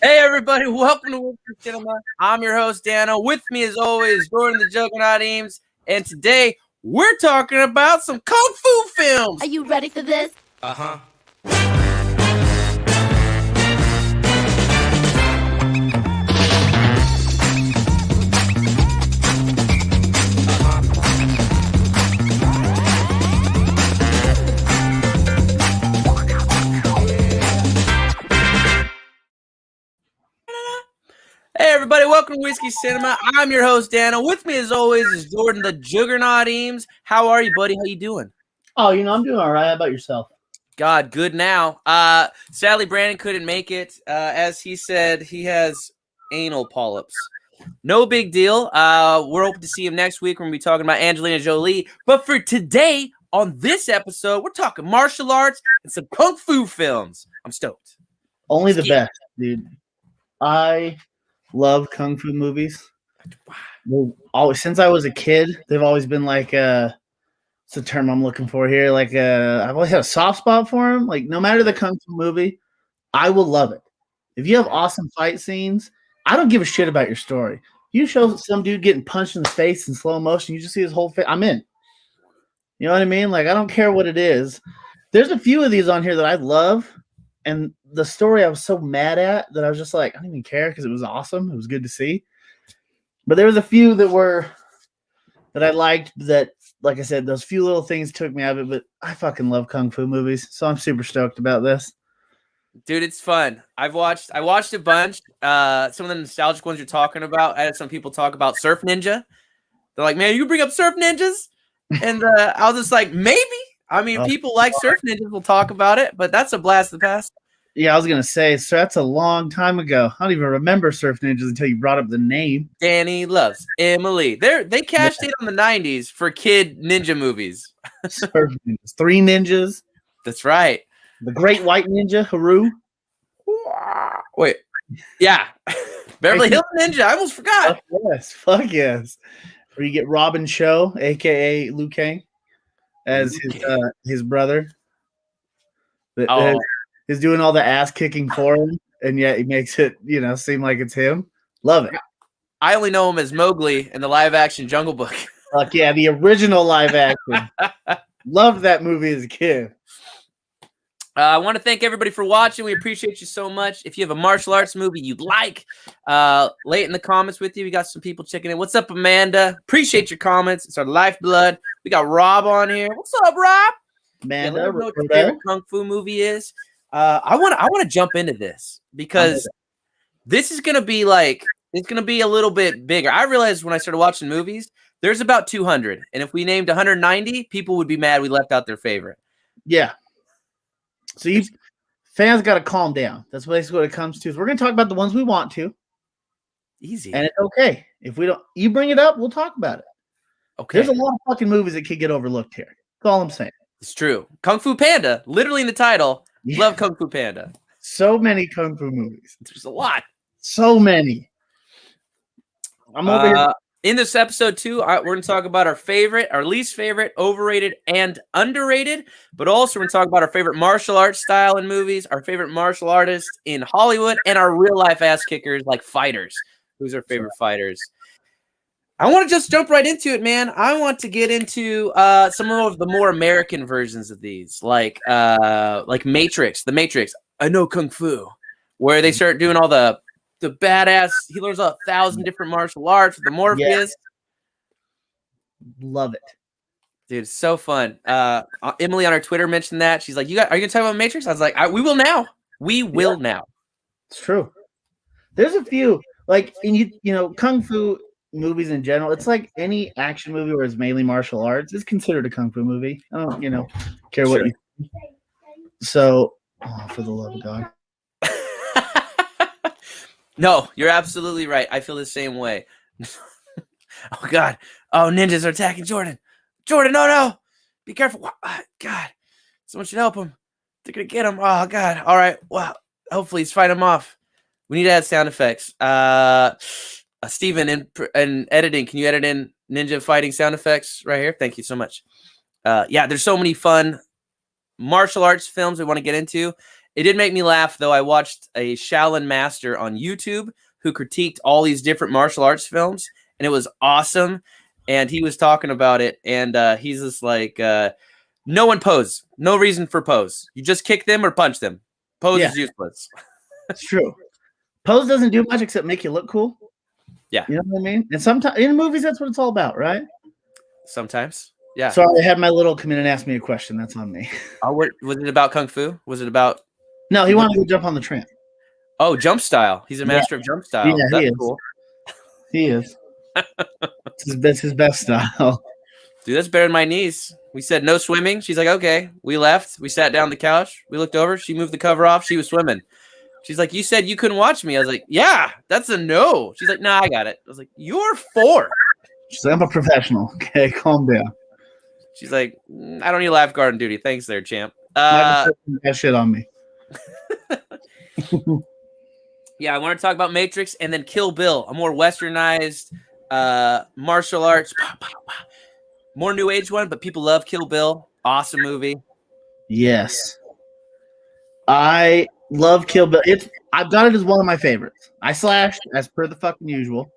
Hey everybody, welcome to Whiskey Cinema. I'm your host Dano. With me as always, Jordan the Juggernaut Eames, and today we're talking about some kung fu films. Are you ready for this? Uh-huh. Hey everybody, welcome to Whiskey Cinema. I'm your host Dano. With me as always is Jordan the Juggernaut Eames. How are you, buddy? How you doing? Oh, I'm doing all right. How about yourself? God, good now. Sadly, Brandon couldn't make it. As he said, he has anal polyps. No big deal. We're hoping to see him next week. We're going to be talking about Angelina Jolie. But for today, on this episode, we're talking martial arts and some kung fu films. I'm stoked. Only the best, dude. I love kung fu movies. Since I was a kid, they've always been like what's the term I'm looking for here? Like I've always had a soft spot for them. Like no matter the kung fu movie, I will love it. If you have awesome fight scenes, I don't give a shit about your story. You show some dude getting punched in the face in slow motion, you just see his whole face. I'm in. You know what I mean? Like I don't care what it is. There's a few of these on here that I love, and the story I was so mad at that I was just like, I don't even care because it was awesome. It was good to see. But there was a few that I liked that, like I said, those few little things took me out of it, but I fucking love kung fu movies, so I'm super stoked about this. Dude, it's fun. I watched a bunch. Some of the nostalgic ones you're talking about. I had some people talk about Surf Ninja. They're like, man, you bring up Surf Ninjas? And I was just like, maybe. I mean, people like Surf Ninjas. We'll talk about it, but that's a blast of the past. Yeah, I was going to say, so that's a long time ago. I don't even remember Surf Ninjas until you brought up the name. Danny loves Emily. They cashed in on the 90s for kid ninja movies. Surf Ninjas. 3 ninjas. That's right. The Great White Ninja, Haru. Wait. Yeah. Beverly Hills Ninja. I almost forgot. Fuck yes. Where you get Robin Cho, a.k.a. Liu Kang, as his brother. He's doing all the ass kicking for him, and yet he makes it, seem like it's him. Love it. I only know him as Mowgli in the live-action Jungle Book. Fuck yeah, the original live action. Loved that movie as a kid. I want to thank everybody for watching. We appreciate you so much. If you have a martial arts movie you'd like, lay it in the comments with you. We got some people checking in. What's up, Amanda? Appreciate your comments. It's our lifeblood. We got Rob on here. What's up, Rob? Amanda, let me know what your favorite kung fu movie is. I want to jump into this because this is gonna be it's gonna be a little bit bigger. I realized when I started watching movies, there's about 200, and if we named 190, people would be mad we left out their favorite. Yeah. So fans got to calm down. That's basically what it comes to. So we're gonna talk about the ones we want to. Easy, and it's okay if we don't. You bring it up, we'll talk about it. Okay. There's a lot of fucking movies that could get overlooked here. That's all I'm saying. It's true. Kung Fu Panda, literally in the title. Yeah. Love Kung Fu Panda. So many kung fu movies. There's a lot. So many. I'm over here. In this episode, too, we're going to talk about our favorite, our least favorite, overrated, and underrated. But also, we're going to talk about our favorite martial arts style in movies, our favorite martial artists in Hollywood, and our real-life ass kickers like fighters. Who's our favorite fighters? I want to just jump right into it, man. I want to get into some of the more American versions of these, like Matrix. The Matrix. I know Kung Fu, where they start doing all the badass. He learns 1,000 different martial arts with the Morpheus. Yeah. Love it, dude. It's so fun. Emily on her Twitter mentioned that. She's like, are you gonna talk about Matrix? I was like, we will now. We will now. It's true. There's a few Kung Fu movies in general. It's like any action movie where it's mainly martial arts is considered a kung fu movie. I don't, care what you think. So, for the love of God. No, you're absolutely right. I feel the same way. Oh, God. Oh, ninjas are attacking Jordan. Jordan, no. Be careful. God. Someone should help him. They're going to get him. Oh, God. All right. Well, hopefully he's fighting him off. We need to add sound effects. Steven, in editing, can you edit in ninja fighting sound effects right here? Thank you so much. Yeah, there's so many fun martial arts films we want to get into. It did make me laugh, though. I watched a Shaolin master on YouTube who critiqued all these different martial arts films, and it was awesome. And he was talking about it, and he's just like, no one pose. No reason for pose. You just kick them or punch them. Pose is useless. It's true. Pose doesn't do much except make you look cool. Yeah. You know what I mean? And sometimes in movies, that's what it's all about, right? Sometimes. Yeah. Sorry, I had my little come in and ask me a question. That's on me. Oh, was it about Kung Fu? Was it about... No, he wanted to jump on the tramp. Oh, jump style. He's a master of jump style. Yeah, That's cool. He is. It's his best style. Dude, that's better than my niece. We said no swimming. She's like, okay. We left. We sat down on the couch. We looked over. She moved the cover off. She was swimming. She's like, you said you couldn't watch me. I was like, yeah, that's a no. She's like, nah, I got it. I was like, you're 4. She's like, I'm a professional. Okay, calm down. She's like, I don't need a lifeguard on duty. Thanks there, champ. That shit on me. Yeah, I want to talk about Matrix and then Kill Bill, a more westernized martial arts, more new age one, but people love Kill Bill. Awesome movie. Yes. I love Kill Bill. I've got it as one of my favorites. I slashed as per the fucking usual.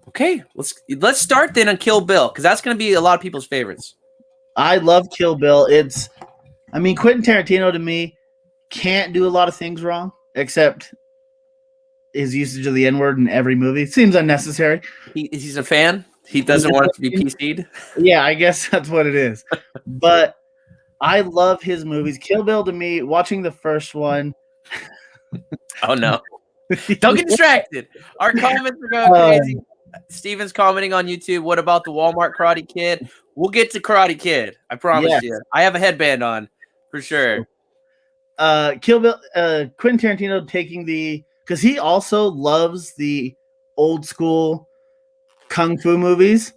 Okay, let's start then on Kill Bill, because that's going to be a lot of people's favorites. I love Kill Bill. Quentin Tarantino to me can't do a lot of things wrong, except his usage of the N-word in every movie. It seems unnecessary. He's a fan. He doesn't want it to be PC'd. Yeah, I guess that's what it is. But I love his movies. Kill Bill to me, watching the first one. Oh, no. Don't get distracted. Our comments are going crazy. Steven's commenting on YouTube. What about the Walmart Karate Kid? We'll get to Karate Kid. I promise you. I have a headband on for sure. Kill Bill, Quentin Tarantino taking because he also loves the old school kung fu movies.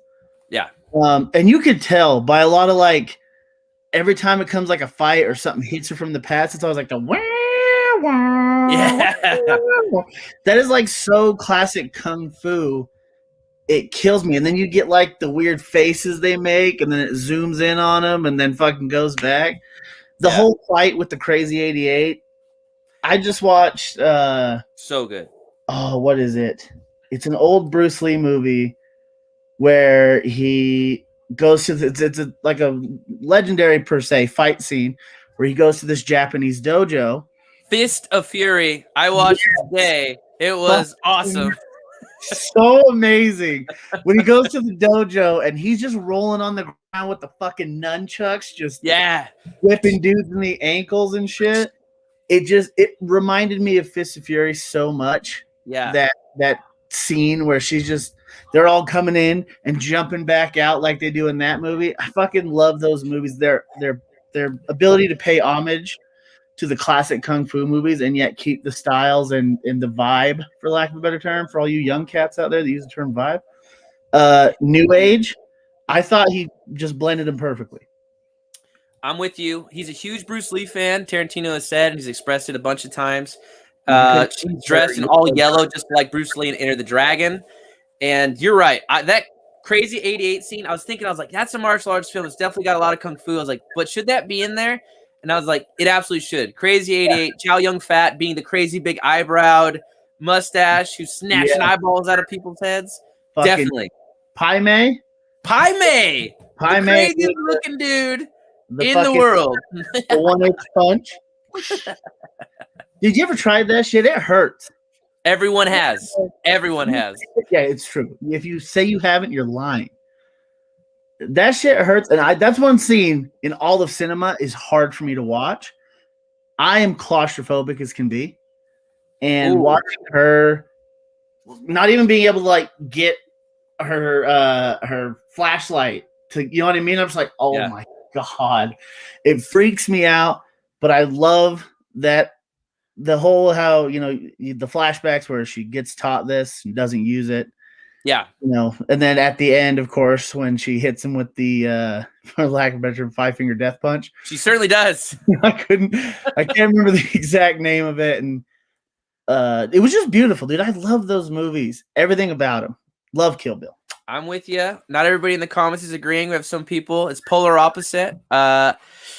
Yeah. And you could tell by a lot of every time it comes like a fight or something hits you from the past, it's always like the yeah. That is so classic kung fu. It kills me. And then you get the weird faces they make, and then it zooms in on them and then fucking goes back. The whole fight with the Crazy 88. I just watched so good. Oh, what is it? It's an old Bruce Lee movie where he goes to it's a legendary per se fight scene where he goes to this Japanese dojo. Fist of Fury. I watched it today. It was awesome. So amazing. When he goes to the dojo and he's just rolling on the ground with the fucking nunchucks, just whipping dudes in the ankles and shit. It reminded me of Fist of Fury so much. Yeah. That scene where they're all coming in and jumping back out like they do in that movie. I fucking love those movies. Their ability to pay homage to the classic kung fu movies and yet keep the styles and the vibe, for lack of a better term, for all you young cats out there that use the term vibe. New Age, I thought he just blended them perfectly. I'm with you. He's a huge Bruce Lee fan. Tarantino has said, and he's expressed it a bunch of times. She's dressed in all yellow, just like Bruce Lee in Enter the Dragon. And you're right. That Crazy 88 scene, I was like, that's a martial arts film. It's definitely got a lot of kung fu. I was like, but should that be in there? And I was like, it absolutely should. Crazy 88, Chow Yun-Fat being the crazy big eyebrowed mustache who's snatching eyeballs out of people's heads. Fucking Definitely. Pai Mei? The craziest looking dude in the world. The 1-8 punch. Did you ever try that shit? It hurts. Everyone has. Yeah, it's true. If you say you haven't, you're lying. That shit hurts, and that's one scene in all of cinema is hard for me to watch. I am claustrophobic as can be, and watching her, not even being able to get her flashlight to, you know what I mean? I'm just like, oh my god, it freaks me out. But I love that the whole how the flashbacks where she gets taught this and doesn't use it. Yeah. And then at the end, of course, when she hits him with the, for lack of a better term, 5-finger death punch. She certainly does. I can't remember the exact name of it. And it was just beautiful, dude. I love those movies. Everything about them. Love Kill Bill. I'm with you. Not everybody in the comments is agreeing. We have some people. It's polar opposite.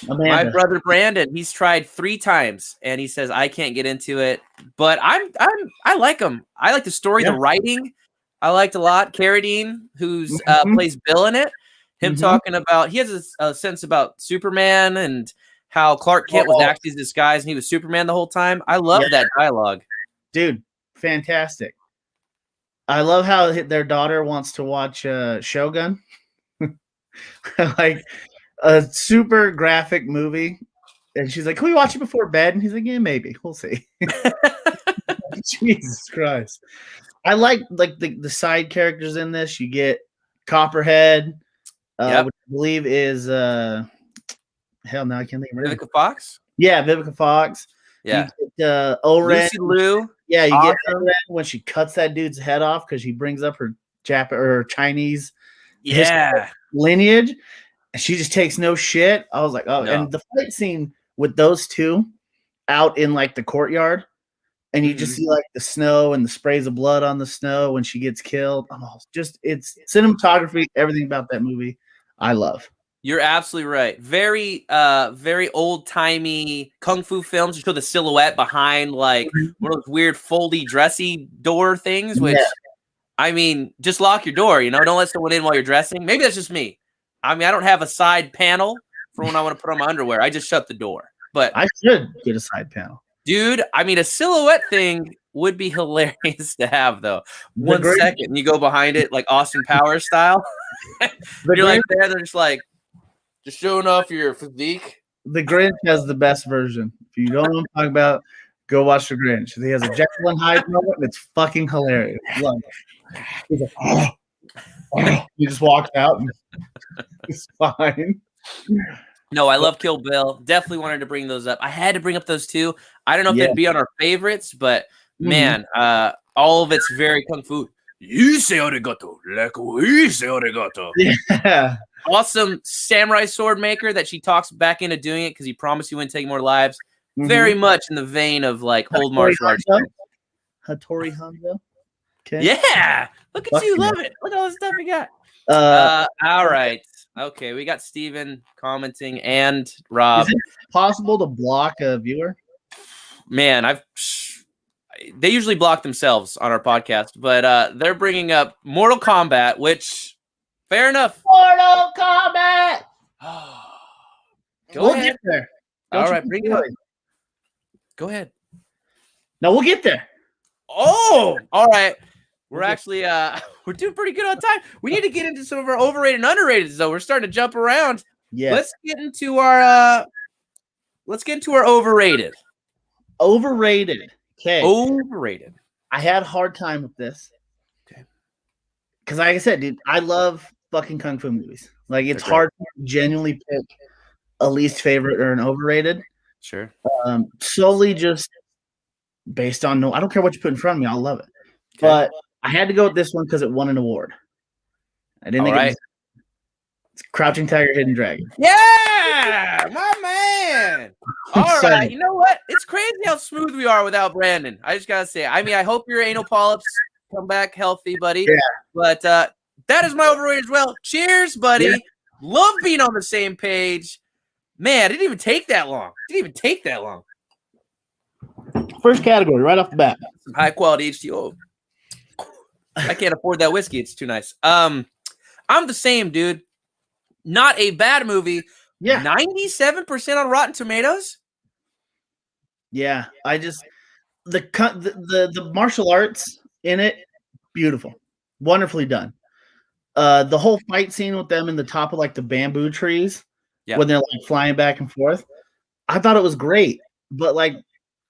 My Amanda. brother Brandon, he's tried 3 times and he says I can't get into it. But I like him. I like the story, the writing. I liked a lot. Carradine, who's plays Bill in it, him talking about he has a sense about Superman and how Clark Kent was actually disguised and he was Superman the whole time. I love that dialogue. Dude, fantastic. I love how their daughter wants to watch Shogun. Like a super graphic movie. And she's like, can we watch it before bed? And he's like, yeah, maybe. We'll see. Jesus Christ. I like the side characters in this. You get Copperhead, which I believe is hell no, I can't think of it. Vivica Fox? Yeah, Vivica Fox. Yeah. You get Oren. Lucy Liu. Yeah, you get Oren when she cuts that dude's head off because she brings up her her Chinese lineage. And she just takes no shit. I was like, oh, and the fight scene with those two out in like the courtyard, and you just see like the snow and the sprays of blood on the snow when she gets killed. Oh, just it's cinematography, everything about that movie I love. You're absolutely right. Very very old-timey kung fu films. You show the silhouette behind like one of those weird foldy dressy door things, which I mean, just lock your door, don't let someone in while you're dressing. Maybe that's just me. I mean, I don't have a side panel for when I want to put on my underwear. I just shut the door. But I should get a side panel. Dude, I mean, a silhouette thing would be hilarious to have, though. 1 second, you go behind it like Austin Powers style. You're like there, they're just like, just showing off your physique. The Grinch has the best version. If you don't know what I'm talking about, go watch The Grinch. He has a Jekyll and Hyde moment, and it's fucking hilarious. He's like, he just walks out and it's fine. No, I love Kill Bill. Definitely wanted to bring those up. I had to bring up those two. I don't know if they'd be on our favorites, but man, all of it's very kung fu. You say arigato, like we say arigato. Yeah. Awesome samurai sword maker that she talks back into doing it because he promised he wouldn't take more lives. Very much in the vein of like old martial arts. Hattori Hanzo. Okay. Yeah. Look at you. Love it. Look at all the stuff we got. All right. Okay. We got Steven commenting and Rob. Is it possible to block a viewer? Man, they usually block themselves on our podcast, but they're bringing up Mortal Kombat, which fair enough. Mortal Kombat. Go ahead. Get there. All right, bring it up. Go ahead. No, we'll get there. Oh, all right. We're actually we're doing pretty good on time. We need to get into some of our overrated and underrated, though. We're starting to jump around. Yeah. Let's get into our overrated. Overrated. Okay. Overrated. I had a hard time with this. Okay. Because like I said, dude, I love fucking kung fu movies. Like it's hard to genuinely pick a least favorite or an overrated. Sure. Solely just based on I don't care what you put in front of me, I'll love it. Okay. But I had to go with this one because it won an award. I didn't think it's Crouching Tiger, Hidden Dragon. Yeah, my man. All right, you know what? It's crazy how smooth we are without Brandon. I just gotta say. I mean, I hope your anal polyps come back healthy, buddy. Yeah. But that is my overrated as well. Cheers, buddy. Yeah. Love being on the same page. Man, it didn't even take that long. First category, right off the bat. Some high quality H2O. I can't afford that whiskey. It's too nice. I'm the same, dude. Not a bad movie. Yeah. 97% on Rotten Tomatoes. Yeah. I just the martial arts in it, beautiful. Wonderfully done. The whole fight scene with them in the top of like the bamboo trees when they're like flying back and forth. I thought it was great, but like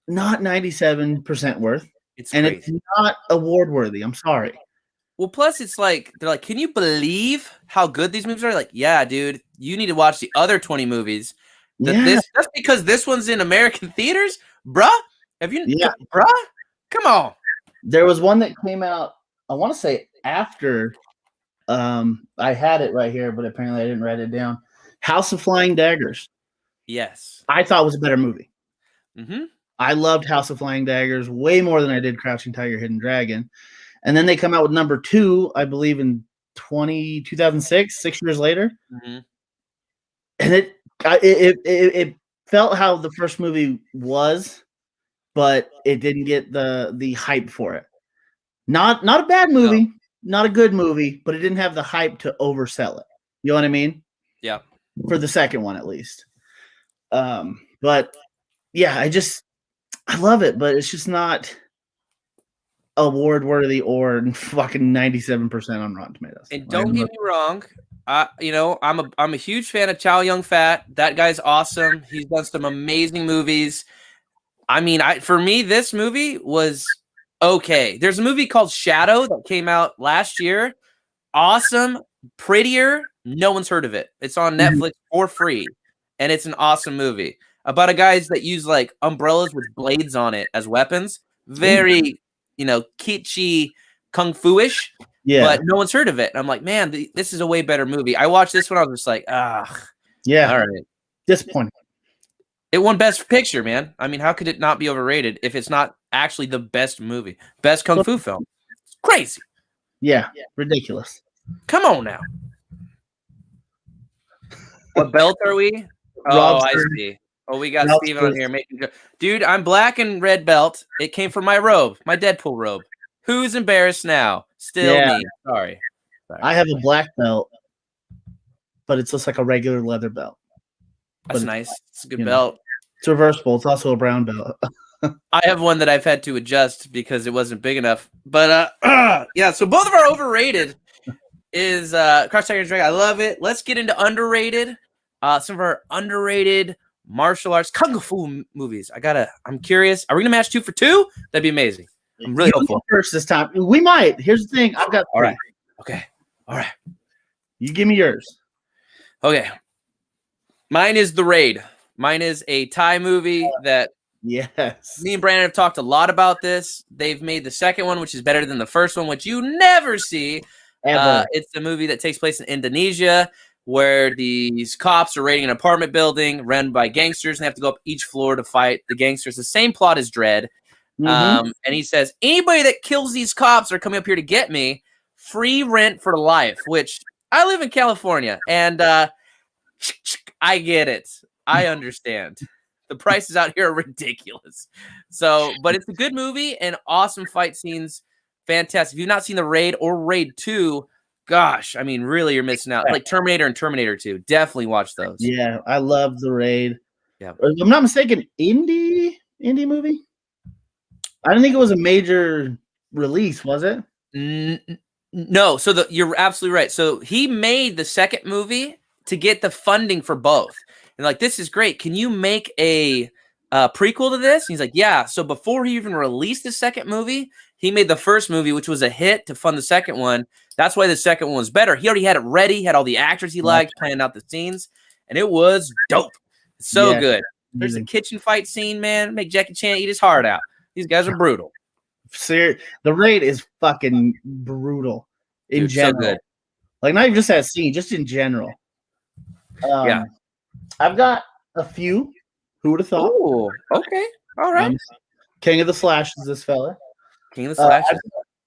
not 97% worth. It's not award worthy. I'm sorry. Well, plus it's like they're like, can you believe how good these movies are? Like, yeah, dude, you need to watch the other 20 movies. That's because this one's in American theaters, bruh. Bruh? Come on. There was one that came out, I want to say after. I had it right here, but apparently I didn't write it down. House of Flying Daggers. Yes, I thought it was a better movie. Mm-hmm. I loved House of Flying Daggers way more than I did Crouching Tiger, Hidden Dragon. And then they come out with number 2, I believe, in 2006, 6 years later. Mm-hmm. And it It felt how the first movie was, but it didn't get the hype for it. Not a bad movie, not a good movie, but it didn't have the hype to oversell it. You know what I mean? Yeah. For the second one, at least. But yeah, I love it, but it's just not award worthy or fucking 97% on Rotten Tomatoes. And don't get me wrong, I'm a huge fan of Chow Yun-fat. That guy's awesome. He's done some amazing movies. I mean, for me, this movie was okay. There's a movie called Shadow that came out last year. Awesome, prettier. No one's heard of it. It's on Netflix for free, and it's an awesome movie about a guys that use like umbrellas with blades on it as weapons. Very, kitschy, kung fu-ish. Yeah, but no one's heard of it. And I'm like, man, this is a way better movie. I watched this one. I was just like, yeah, all right, disappointing. It won Best Picture, man. I mean, how could it not be overrated if it's not actually the best movie, best kung fu film? It's crazy. Yeah, ridiculous. Come on now. What belt are we? Rob I see. Oh, we got Steven on here making good. Dude, I'm black and red belt. It came from my robe, my Deadpool robe. Who's embarrassed now? Still me. Sorry. I have a black belt, but it's just like a regular leather belt. That's nice. It's a good belt. It's reversible. It's also a brown belt. I have one that I've had to adjust because it wasn't big enough. But yeah, so both of our overrated is Crouch Tiger, Dragon. I love it. Let's get into underrated. Some of our underrated martial arts kung fu movies. I'm curious. Are we gonna match 2 for 2? That'd be amazing. I'm really hopeful. First this time. We might. Here's the thing. I've got 3. All right. Okay. All right. You give me yours. Okay. Mine is The Raid. Mine is a Thai movie that me and Brandon have talked a lot about this. They've made the second one, which is better than the first one, which you never see. It's a movie that takes place in Indonesia where these cops are raiding an apartment building run by gangsters and they have to go up each floor to fight the gangsters. The same plot as Dread. And he says, anybody that kills these cops are coming up here to get me. Free rent for life, which I live in California. And I get it. I understand. The prices out here are ridiculous. So, but it's a good movie and awesome fight scenes. Fantastic. If you've not seen The Raid or Raid 2, gosh, I mean, really, you're missing out. Like Terminator and Terminator 2. Definitely watch those. Yeah, I love The Raid. Yeah. If I'm not mistaken, indie movie? I didn't think it was a major release, was it? No. So you're absolutely right. So he made the second movie to get the funding for both. And like, this is great. Can you make a prequel to this? And he's like, yeah. So before he even released the second movie, he made the first movie, which was a hit, to fund the second one. That's why the second one was better. He already had it ready, had all the actors he liked, planning out the scenes, and it was dope. So good. There's a kitchen fight scene, man. Make Jackie Chan eat his heart out. These guys are brutal. The Raid is fucking brutal in general. So good. Like, not even just that scene, just in general. Yeah. I've got a few. Who would have thought? Oh, okay. All right. King of the Slash is this fella. King of the Slash.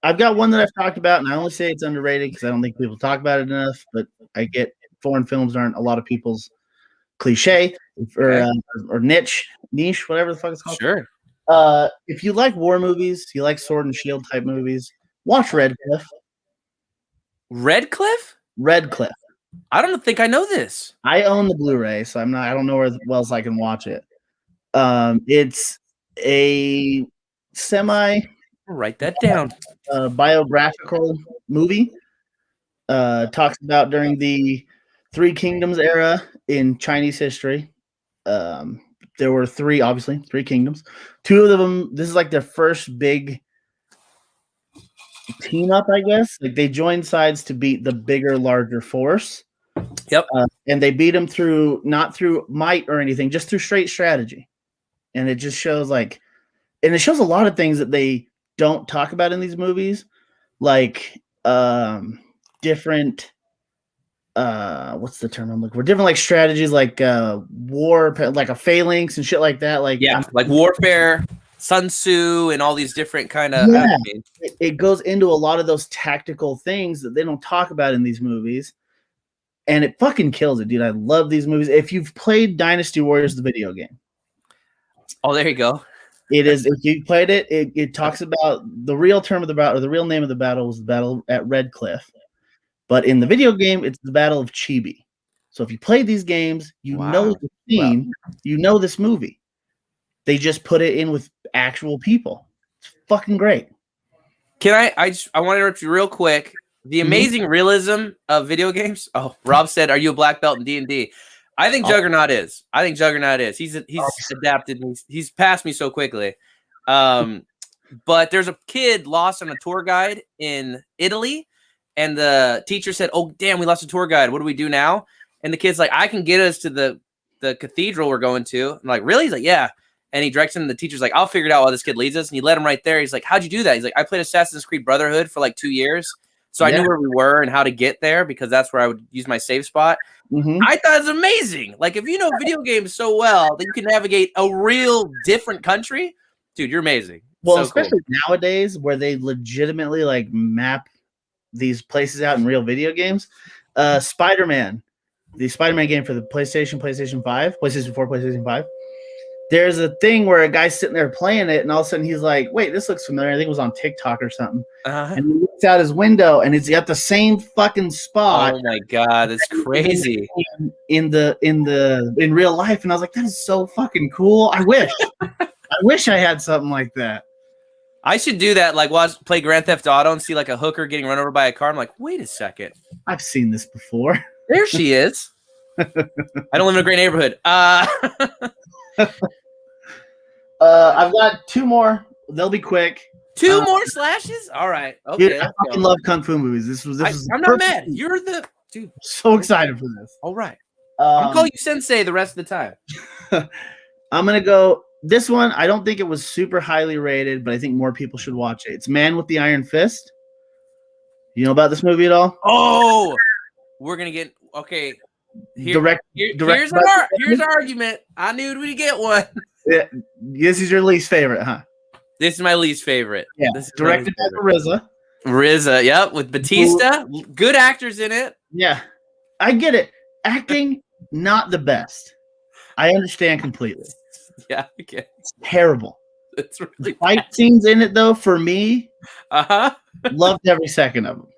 I've got one that I've talked about, and I only say it's underrated because I don't think people talk about it enough, but I get foreign films aren't a lot of people's cliche or niche, whatever the fuck it's called. Sure. If you like war movies, you like sword and shield type movies, watch Redcliffe. Redcliffe. I don't think I know this. I own the Blu-ray, so I don't know where else I can watch it. It's a write that down. Biographical movie. Talks about during the Three Kingdoms era in Chinese history. There were three kingdoms. 2 of them, this is like their first big team up, I guess. Like, they joined sides to beat the bigger, larger force. Yep. And they beat them not through might or anything, just through straight strategy. And it just shows it shows a lot of things that they don't talk about in these movies, like different what's the term I'm looking for? Different like strategies, like war, like a phalanx and shit like that. Like like warfare, Sun Tzu, and all these different kind of. Yeah, it goes into a lot of those tactical things that they don't talk about in these movies, and it fucking kills it, dude. I love these movies. If you've played Dynasty Warriors, the video game, Oh, there you go. it is. If you played it, it talks about the real term of the battle, or the real name of the battle was the battle at Red Cliff. But in the video game, it's the Battle of Chibi. So if you play these games, you know the scene, you know this movie. They just put it in with actual people. It's fucking great. Can I want to interrupt you real quick. The amazing realism of video games. Oh, Rob said, "Are you a black belt in D&D?" I think Juggernaut is. He's adapted. He's passed me so quickly. But there's a kid lost on a tour guide in Italy, and the teacher said, "Oh, damn, we lost a tour guide. What do we do now?" And the kid's like, "I can get us to the cathedral we're going to." I'm like, "Really?" He's like, "Yeah." And he directs him, and the teacher's like, "I'll figure it out while this kid leads us." And he led him right there. He's like, "How'd you do that?" He's like, "I played Assassin's Creed Brotherhood for like 2 years. So I knew where we were and how to get there because that's where I would use my save spot." I thought it was amazing. Like, if you know video games so well that you can navigate a real different country, dude, you're amazing. Well, so especially nowadays where they legitimately like map these places out in real video games. Spider-Man, the Spider-Man game for the PlayStation 5, PlayStation 4, PlayStation 5. There's a thing where a guy's sitting there playing it, and all of a sudden he's like, "Wait, this looks familiar." I think it was on TikTok or something. And he looks out his window, and it's at the same fucking spot. Oh my god, that's crazy. In real life, and I was like, "That is so fucking cool." I wish I had something like that. I should do that. Like, play Grand Theft Auto and see like a hooker getting run over by a car. I'm like, wait a second, I've seen this before. There she is. I don't live in a great neighborhood. I've got 2 more. They'll be quick. 2 more slashes? All right. Okay. Dude, I fucking love kung fu movies. This was I'm not mad. You're the dude. So excited for this. All right. I'm calling you sensei the rest of the time. I'm gonna go. This one, I don't think it was super highly rated, but I think more people should watch it. It's Man with the Iron Fist. You know about this movie at all? Oh, we're gonna get okay. Here's our argument. I knew we'd get one. Yeah, this is your least favorite, huh? This is my least favorite. Yeah, this is directed by RZA. RZA, yep, with Batista. Good actors in it. Yeah, I get it. Acting, not the best. I understand completely. Yeah, okay. It's terrible. It's really fight scenes in it, though, for me, loved every second of them.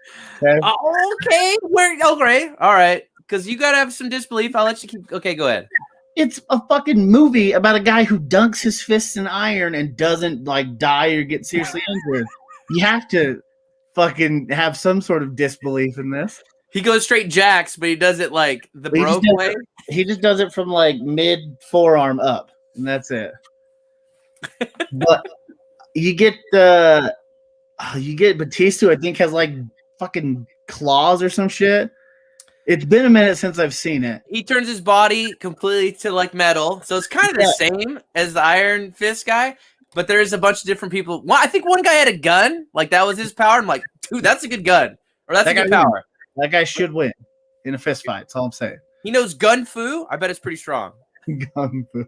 Okay, okay. All right. Because you got to have some disbelief. I'll let you keep. Okay, go ahead. It's a fucking movie about a guy who dunks his fists in iron and doesn't like die or get seriously injured. You have to fucking have some sort of disbelief in this. He goes straight jacks, but he does it like the broke way. He just does it from like mid forearm up, and that's it. But you get Batista, I think, has like fucking claws or some shit. It's been a minute since I've seen it. He turns his body completely to like metal, so it's kind of the same as the Iron Fist guy. But there's a bunch of different people. Well, I think one guy had a gun, like that was his power. I'm like, dude, that's a good gun, or that's a good power. That guy should win in a fist fight. That's all I'm saying. He knows gun fu. I bet it's pretty strong. Gun fu.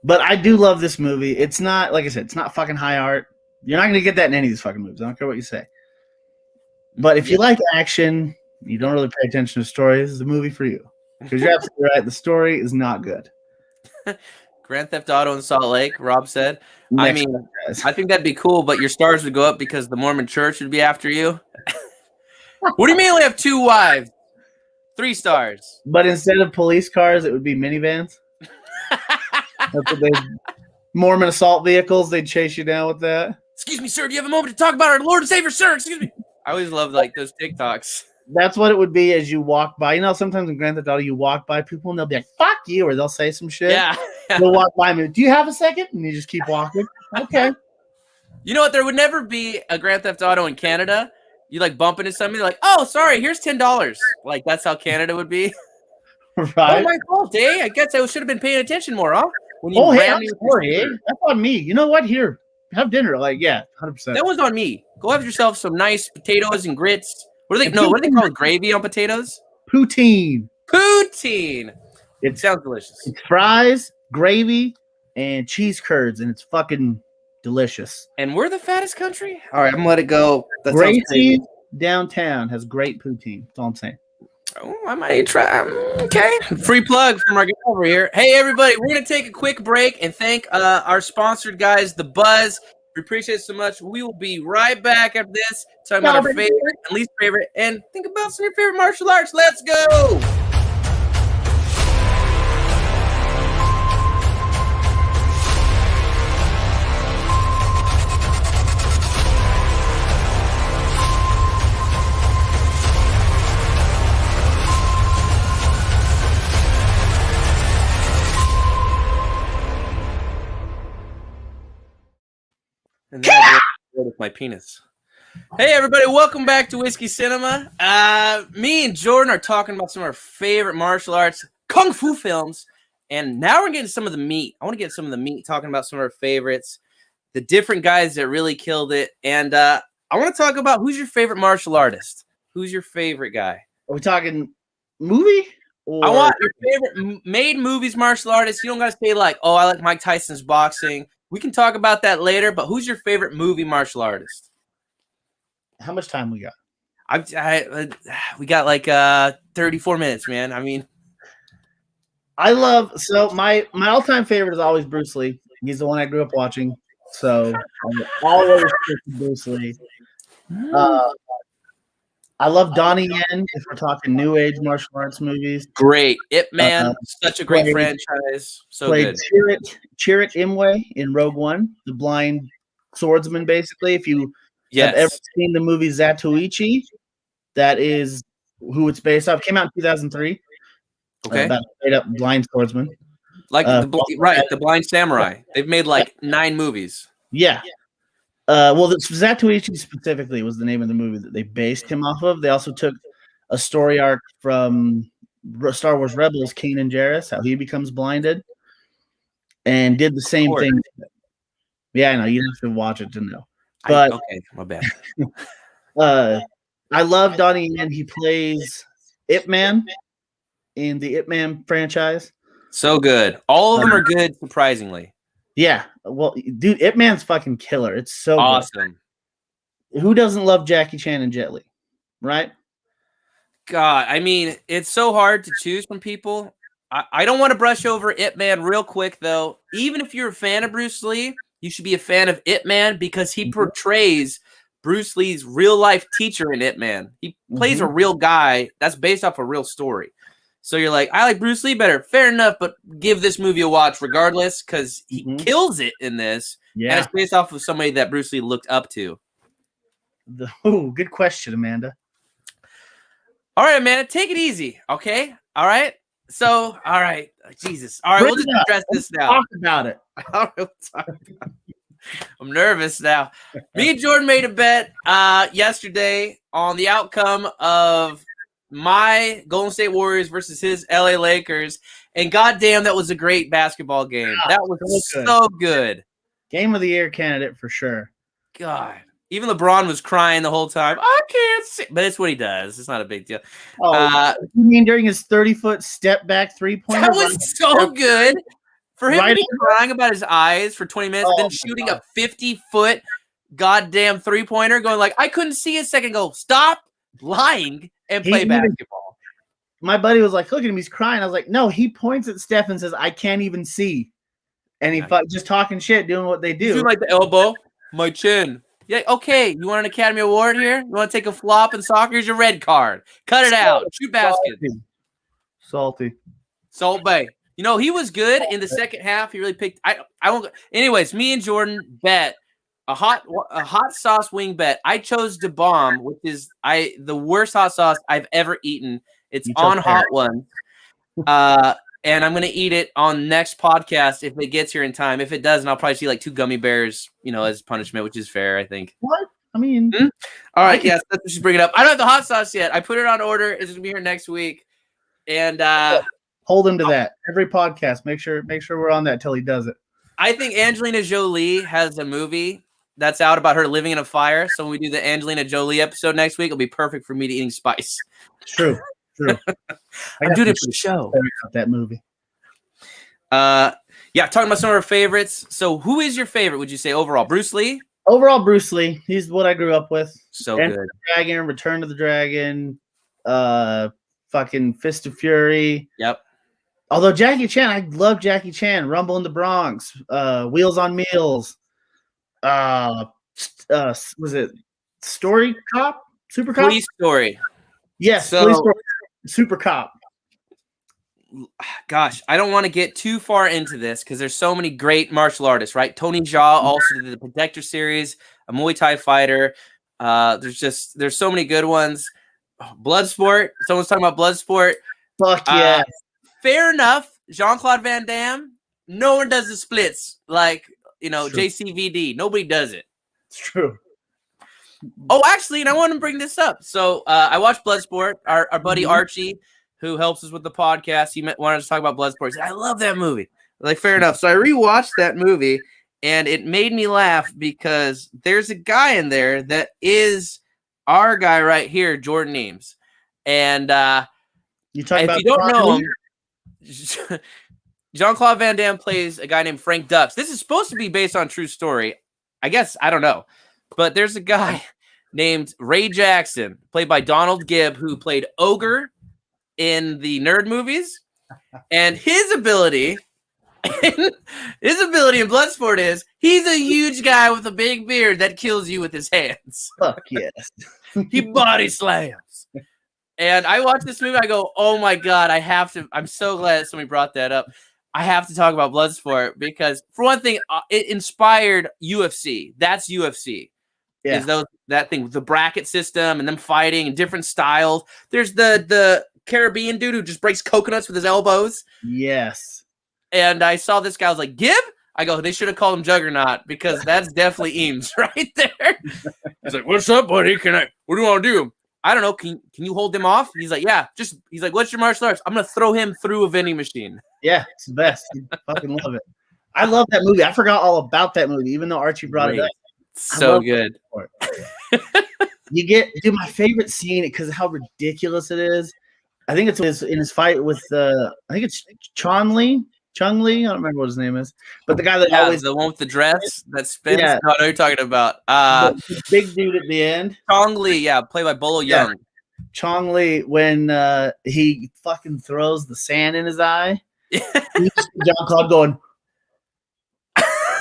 But I do love this movie. It's not, like I said, it's not fucking high art. You're not going to get that in any of these fucking movies. I don't care what you say. But if you like action, you don't really pay attention to story, this is the movie for you. Because you're absolutely right. The story is not good. Grand Theft Auto in Salt Lake, Rob said. I think that'd be cool, but your stars would go up because the Mormon church would be after you. What do you mean you only have 2 wives? 3 stars. But instead of police cars, it would be minivans. That's what Mormon assault vehicles, they'd chase you down with that. Excuse me, sir, do you have a moment to talk about our Lord and Savior, sir? Excuse me. I always love like those TikToks. That's what it would be as you walk by. You know, sometimes in Grand Theft Auto, you walk by people and they'll be like, "Fuck you," or they'll say some shit. Yeah. They'll walk by me. Do you have a second? And you just keep walking. Okay. You know what? There would never be a Grand Theft Auto in Canada. You like bump into somebody like, "Oh, sorry, here's $10." Like that's how Canada would be. Right. Oh my fault, I guess I should have been paying attention more, huh? When you I'm sorry, that's on me. You know what? Here, have dinner. Like, yeah, 100%. That was on me. Go have yourself some nice potatoes and grits. What do they call gravy on potatoes? Poutine. It sounds delicious. It's fries, gravy, and cheese curds, and it's fucking delicious. And we're the fattest country? All right, I'm gonna let it go. Gracie downtown has great poutine. That's all I'm saying. Oh, I might try. Okay. Free plug from our guy over here. Hey, everybody, we're going to take a quick break and thank our sponsored guys, The Buzz. We appreciate it so much. We will be right back after this, talking about our favorite and least favorite, and think about some of your favorite martial arts. Let's go. And that with my penis. Hey everybody, welcome back to Whiskey Cinema. Me and Jordan are talking about some of our favorite martial arts, kung fu films, and now we're getting some of the meat. I want to get some of the meat, talking about some of our favorites, the different guys that really killed it, and I want to talk about who's your favorite martial artist. Who's your favorite guy? Are we talking movie? Or... I want your favorite made movies martial artist. You don't gotta say like, oh, I like Mike Tyson's boxing. We can talk about that later, but who's your favorite movie martial artist? How much time we got? We got like 34 minutes, man. I mean, I love my all-time favorite is always Bruce Lee. He's the one I grew up watching. So I'm always Bruce Lee. I love Donnie Yen if we're talking new age martial arts movies. Great. Ip Man, such a great franchise. So played good. Chirrut Imwe in Rogue One, the blind swordsman, basically. If you have ever seen the movie Zatoichi, that is who it's based off. Came out in 2003. Okay. About straight up blind swordsman. Like the Blind Samurai. They've made like 9 movies. Yeah. Well, Zatoichi specifically was the name of the movie that they based him off of. They also took a story arc from Star Wars Rebels, Kanan Jarrus, how he becomes blinded, and did the same thing. Yeah, I know. You have to watch it to know. But okay, my bad. I love Donnie Yen. He plays Ip Man in the Ip Man franchise. So good. All of them are good, surprisingly. Yeah, well, dude, Ip Man's fucking killer. It's so awesome. Good. Who doesn't love Jackie Chan and Jet Li, right? God, I mean, it's so hard to choose from people. I don't want to brush over Ip Man real quick, though. Even if you're a fan of Bruce Lee, you should be a fan of Ip Man because he portrays Bruce Lee's real-life teacher in Ip Man. He plays a real guy that's based off a real story. So you're like, I like Bruce Lee better. Fair enough, but give this movie a watch regardless because he kills it in this. Yeah. And it's based off of somebody that Bruce Lee looked up to. Good question, Amanda. All right, Amanda, take it easy, okay? All right? So, all right. Jesus. All right, we'll just address this now. Talk about it. I'm nervous now. Me and Jordan made a bet yesterday on the outcome of my Golden State Warriors versus his LA Lakers, and goddamn, that was a great basketball game. That was so good. Game of the year candidate for sure. God, even LeBron was crying the whole time. I can't see, but it's what he does. It's not a big deal. You mean during his 30-foot step back 3-pointer? That was so good for him to be crying about his eyes for 20 minutes, then shooting a 50-foot goddamn 3-pointer, going like, I couldn't see a second ago. Stop lying and play basketball. My buddy was like, look at him, he's crying. I was like, no, he points at Steph and says, I can't even see. And he just talking shit, doing what they do. He's doing like the elbow, my chin. Yeah, okay. You want an Academy Award here? You want to take a flop in soccer? Here's your red card. Cut it out. Shoot baskets. Salty. Salt Bay. You know, he was good in the second half. He really picked. I won't. Anyways, me and Jordan bet a hot sauce wing bet. I chose Da Bomb, which is the worst hot sauce I've ever eaten. It's on Hot Ones. And I'm gonna eat it on next podcast if it gets here in time. If it doesn't, I'll probably see like 2 gummy bears, as punishment, which is fair, I think. What? I mean, all right, yes, let's just bring it up. I don't have the hot sauce yet. I put it on order. It's gonna be here next week. And hold him to that. Every podcast, make sure we're on that till he does it. I think Angelina Jolie has a movie that's out about her living in a fire. So when we do the Angelina Jolie episode next week, it'll be perfect for me to eating spice. True. I'm doing it for the show. That movie. Yeah, talking about some of our favorites. So who is your favorite, would you say, overall? Bruce Lee? Overall, Bruce Lee. He's what I grew up with. So Enter good. the Dragon, Return to the Dragon, fucking Fist of Fury. Yep. Although Jackie Chan, I love Jackie Chan. Rumble in the Bronx, Wheels on Meals. Was it Story Cop? Super Cop? Police Story. Yes, So, Police Story. Super Cop. Gosh, I don't want to get too far into this because there's so many great martial artists, right? Tony Jaa also did the Protector series, a Muay Thai fighter. There's so many good ones. Bloodsport. Someone's talking about Bloodsport. Fuck yeah. Fair enough. Jean-Claude Van Damme. No one does the splits like, JCVD. Nobody does it. It's true. Oh, actually, and I want to bring this up. So I watched Bloodsport. Our buddy Archie, who helps us with the podcast, he wanted to talk about Bloodsport. He said, I love that movie. Like, fair enough. So I rewatched that movie, and it made me laugh because there's a guy in there that is our guy right here, Jordan Eames. And you talk about if you don't know him, Jean-Claude Van Damme plays a guy named Frank Dux. This is supposed to be based on true story. I guess, I don't know. But there's a guy named Ray Jackson, played by Donald Gibb, who played Ogre in the Nerd movies. And his ability in Bloodsport is he's a huge guy with a big beard that kills you with his hands. Fuck yes. He body slams. And I watched this movie, I go, oh my God, I'm so glad somebody brought that up. I have to talk about Bloodsport because, for one thing, it inspired UFC. That's UFC. Yeah. Is that thing with the bracket system and them fighting and different styles. There's the Caribbean dude who just breaks coconuts with his elbows. Yes. And I saw this guy, I was like, Gibb? I go, they should have called him Juggernaut because that's definitely Eames right there. He's like, what's up, buddy? What do you want to do? I don't know. Can you hold him off? He's like, yeah. He's like, what's your martial arts? I'm going to throw him through a vending machine. Yeah, it's the best. I fucking love it. I love that movie. I forgot all about that movie, even though Archie brought it up. So good. Dude, my favorite scene because of how ridiculous it is. I think it's in his fight with I think it's Chung Lee. I don't remember what his name is, but the guy that always the one with the dress that spins. Yeah. No, I know you're talking about. The big dude at the end. Chong Lee, played by Bolo Young. Chong Lee, when he fucking throws the sand in his eye. Jean-Claude going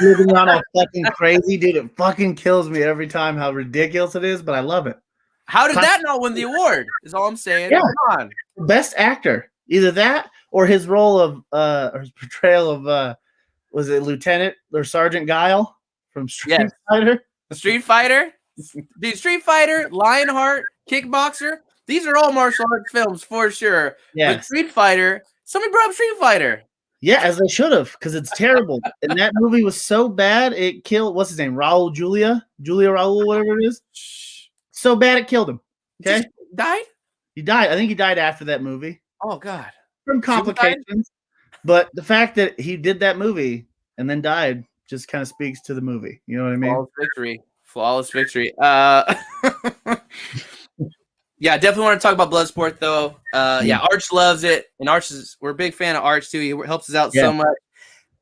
living on a fucking crazy dude. It fucking kills me every time how ridiculous it is, but I love it. How did that not win the award? Is all I'm saying. Yeah. Come on. Best actor, either that or his role of or his portrayal of was it Lieutenant or Sergeant Guile from Street Fighter? Street Fighter, dude. Street Fighter, Lionheart, Kickboxer. These are all martial arts films for sure. Yeah. But Street Fighter. Somebody brought up Street Fighter. Yeah, as they should have, because it's terrible. And that movie was so bad, it killed, what's his name? Julia Raul, whatever it is. So bad it killed him. Okay? Died? He died. I think he died after that movie. Oh, God. From complications. But the fact that he did that movie and then died just kind of speaks to the movie. You know what I mean? Flawless victory. Yeah, definitely want to talk about Bloodsport though. Arch loves it, and we're a big fan of Arch too. He helps us out so much.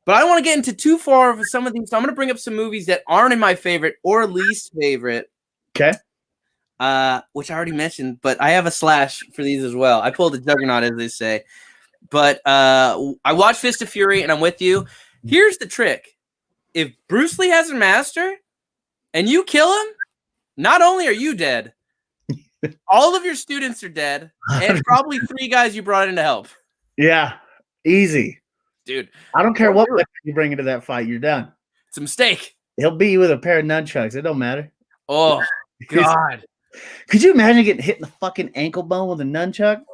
But I don't want to get into too far of some of these. So I'm going to bring up some movies that aren't in my favorite or least favorite. Okay. Which I already mentioned, but I have a slash for these as well. I pulled a juggernaut, as they say. But I watched Fist of Fury, and I'm with you. Here's the trick: if Bruce Lee has a master, and you kill him, not only are you dead. All of your students are dead, and probably 3 guys you brought in to help. Yeah, easy. Dude. I don't care what you bring into that fight, you're done. It's a mistake. He'll beat you with a pair of nunchucks. It don't matter. Oh, God. Could you imagine getting hit in the fucking ankle bone with a nunchuck?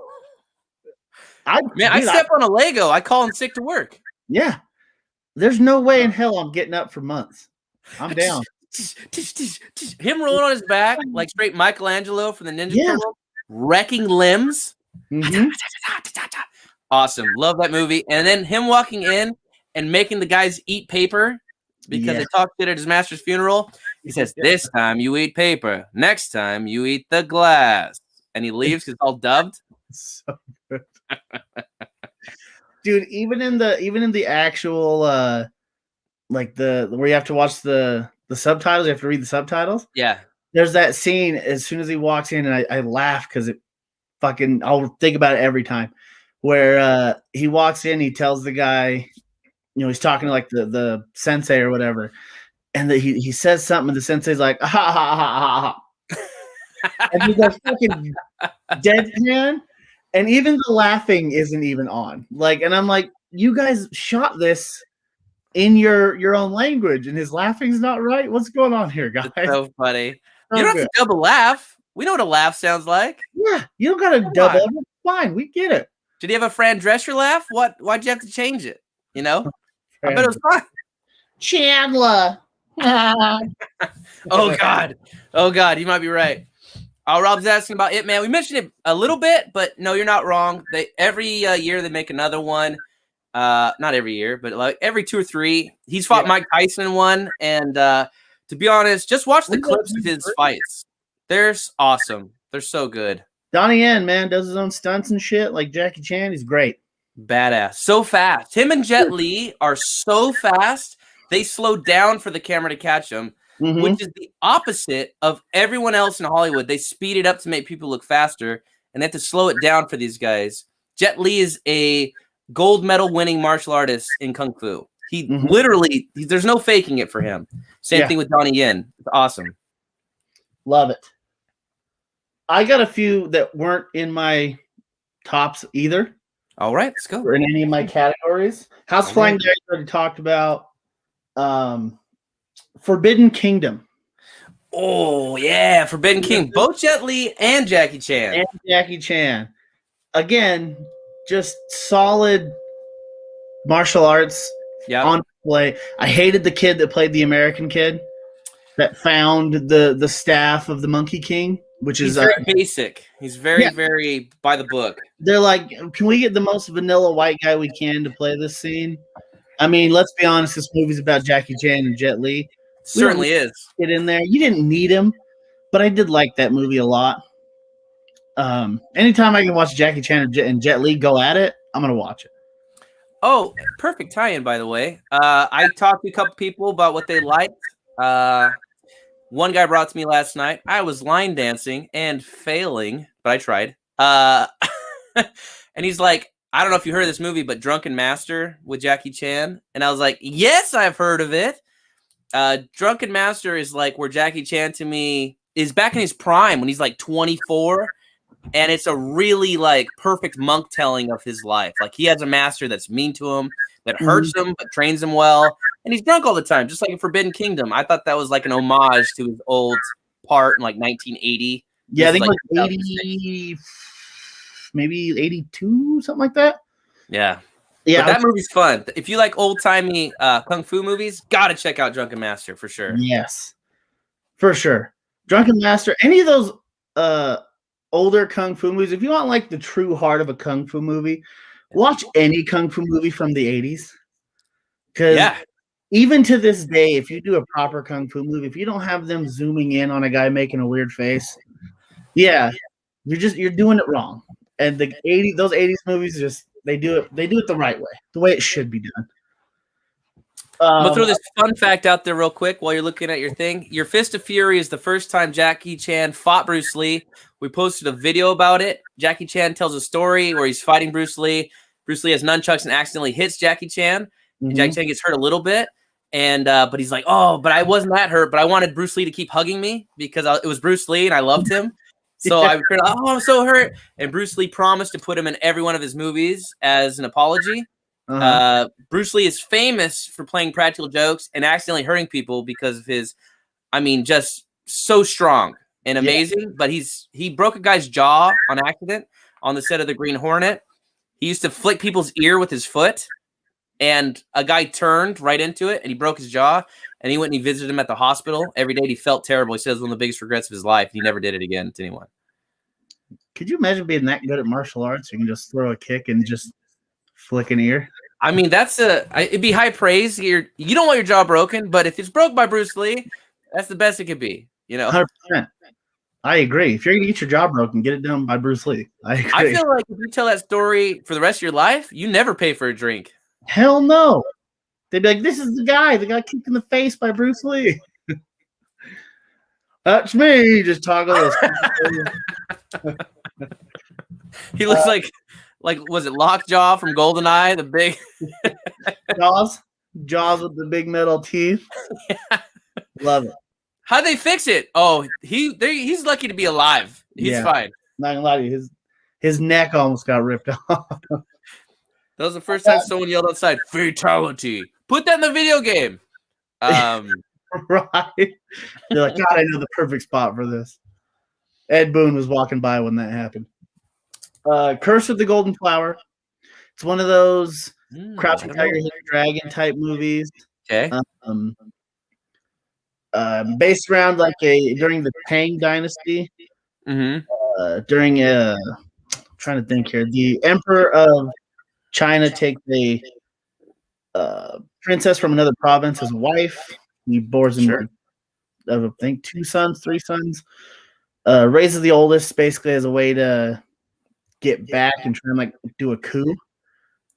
I step on a Lego. I call in sick to work. Yeah. There's no way in hell I'm getting up for months. I'm down. Him rolling on his back like straight Michelangelo from the Ninja Turtles, wrecking limbs. Mm-hmm. Awesome. Love that movie. And then him walking in and making the guys eat paper because they talked shit at his master's funeral. He says, this time you eat paper. Next time you eat the glass. And he leaves because it's all dubbed. So good. Dude, even in the actual like where you have to watch the subtitles, you have to read the subtitles. Yeah. There's that scene as soon as he walks in, and I laugh because it I'll think about it every time. Where he walks in, he tells the guy, he's talking to like the sensei or whatever, and he says something, and the sensei's like, ha ha ha ha ha, and he goes fucking deadpan, and even the laughing isn't even on. Like, and I'm like, you guys shot this in your own language, and his laughing's not right. What's going on here, guys? It's so funny. You don't have to double laugh. We know what a laugh sounds like. Yeah, you don't gotta double it. It's fine, we get it. Did he have a Fran Drescher laugh? Why'd you have to change it? I bet it was fun. Chandler. Oh God, you might be right. Rob's asking about It Man. We mentioned it a little bit, but no, you're not wrong. Every year they make another one. Not every year, but like every 2 or 3. He's fought Mike Tyson in one, and to be honest, just watch the clips of his fights. They're awesome. They're so good. Donnie Yen, man, does his own stunts and shit like Jackie Chan. He's great. Badass. So fast. Him and Jet Li are so fast, they slow down for the camera to catch them, which is the opposite of everyone else in Hollywood. They speed it up to make people look faster, and they have to slow it down for these guys. Jet Li is a gold medal winning martial artist in Kung Fu. He literally, there's no faking it for him. Same thing with Donnie Yen. It's awesome. Love it. I got a few that weren't in my tops either. All right, let's go. Or in any of my categories. House Flying Daggers already talked about. Forbidden Kingdom. Oh, yeah. Forbidden King. Both Jet Li and Jackie Chan. Again, just solid martial arts on display. I hated the kid that played the American kid that found the staff of the Monkey King, which is very basic. He's very by the book. They're like, can we get the most vanilla white guy we can to play this scene? I mean, let's be honest, this movie's about Jackie Chan and Jet Li. Certainly is. Get in there. You didn't need him, but I did like that movie a lot. Anytime I can watch Jackie Chan and Jet Li go at it, I'm gonna watch it. Oh, perfect tie-in, by the way. I talked to a couple people about what they liked. One guy brought to me last night. I was line dancing and failing, but I tried. And he's like, I don't know if you heard of this movie, but Drunken Master with Jackie Chan. And I was like, yes, I've heard of it. Drunken Master is like where Jackie Chan to me is back in his prime when he's like 24. And it's a really like perfect monk telling of his life. Like he has a master that's mean to him, that hurts him, but trains him well. And he's drunk all the time, just like in Forbidden Kingdom. I thought that was like an homage to his old part in like 1980. Yeah, I think like 80, maybe 82, something like that. Yeah. Yeah, but that movie's fun. If you like old-timey kung fu movies, gotta check out Drunken Master for sure. Yes, for sure. Drunken Master, any of those older kung fu movies. If you want like the true heart of a kung fu movie, watch any kung fu movie from the 80s. Because even to this day, if you do a proper kung fu movie, if you don't have them zooming in on a guy making a weird face, you're doing it wrong. And those 80s movies they do it the right way, the way it should be done. I'm gonna throw this fun fact out there real quick while you're looking at your thing. Your Fist of Fury is the first time Jackie Chan fought Bruce Lee. We posted a video about it. Jackie Chan tells a story where he's fighting Bruce Lee. Bruce Lee has nunchucks and accidentally hits Jackie Chan. And Jackie Chan gets hurt a little bit. And but he's like, oh, but I wasn't that hurt. But I wanted Bruce Lee to keep hugging me because it was Bruce Lee and I loved him. So I was I'm so hurt. And Bruce Lee promised to put him in every one of his movies as an apology. Bruce Lee is famous for playing practical jokes and accidentally hurting people because of his, just so strong and amazing. But he broke a guy's jaw on accident on the set of The Green Hornet. He used to flick people's ear with his foot, and a guy turned right into it and he broke his jaw. And he went and he visited him at the hospital every day. He felt terrible. He says it was one of the biggest regrets of his life. He never did it again to anyone. Could you imagine being that good at martial arts? You can just throw a kick and just flick an ear. It'd be high praise. You don't want your jaw broken, but if it's broke by Bruce Lee, that's the best it could be. 100%. I agree. If you're gonna get your jaw broken, get it done by Bruce Lee. I agree. I feel like if you tell that story for the rest of your life, you never pay for a drink. Hell no. They'd be like, "This is the guy that got kicked in the face by Bruce Lee." That's me. Just toggle this. He looks like was it Lockjaw from GoldenEye? The big Jaws with the big metal teeth. Love it. How'd they fix it? Oh, he's lucky to be alive. He's fine. Not gonna lie to you, his neck almost got ripped off. That was the first time someone yelled outside, "Fatality!" Put that in the video game. Right? They're like, God, I know the perfect spot for this. Ed Boon was walking by when that happened. Curse of the Golden Flower. It's one of those Crouching Tiger, Hidden Dragon type movies. Okay. Based around during the Tang Dynasty. Mm-hmm. During I'm trying to think here, the Emperor of China takes a princess from another province as a wife. He bores him, I think, 2 sons, 3 sons. Raises the oldest basically as a way to get back and try and do a coup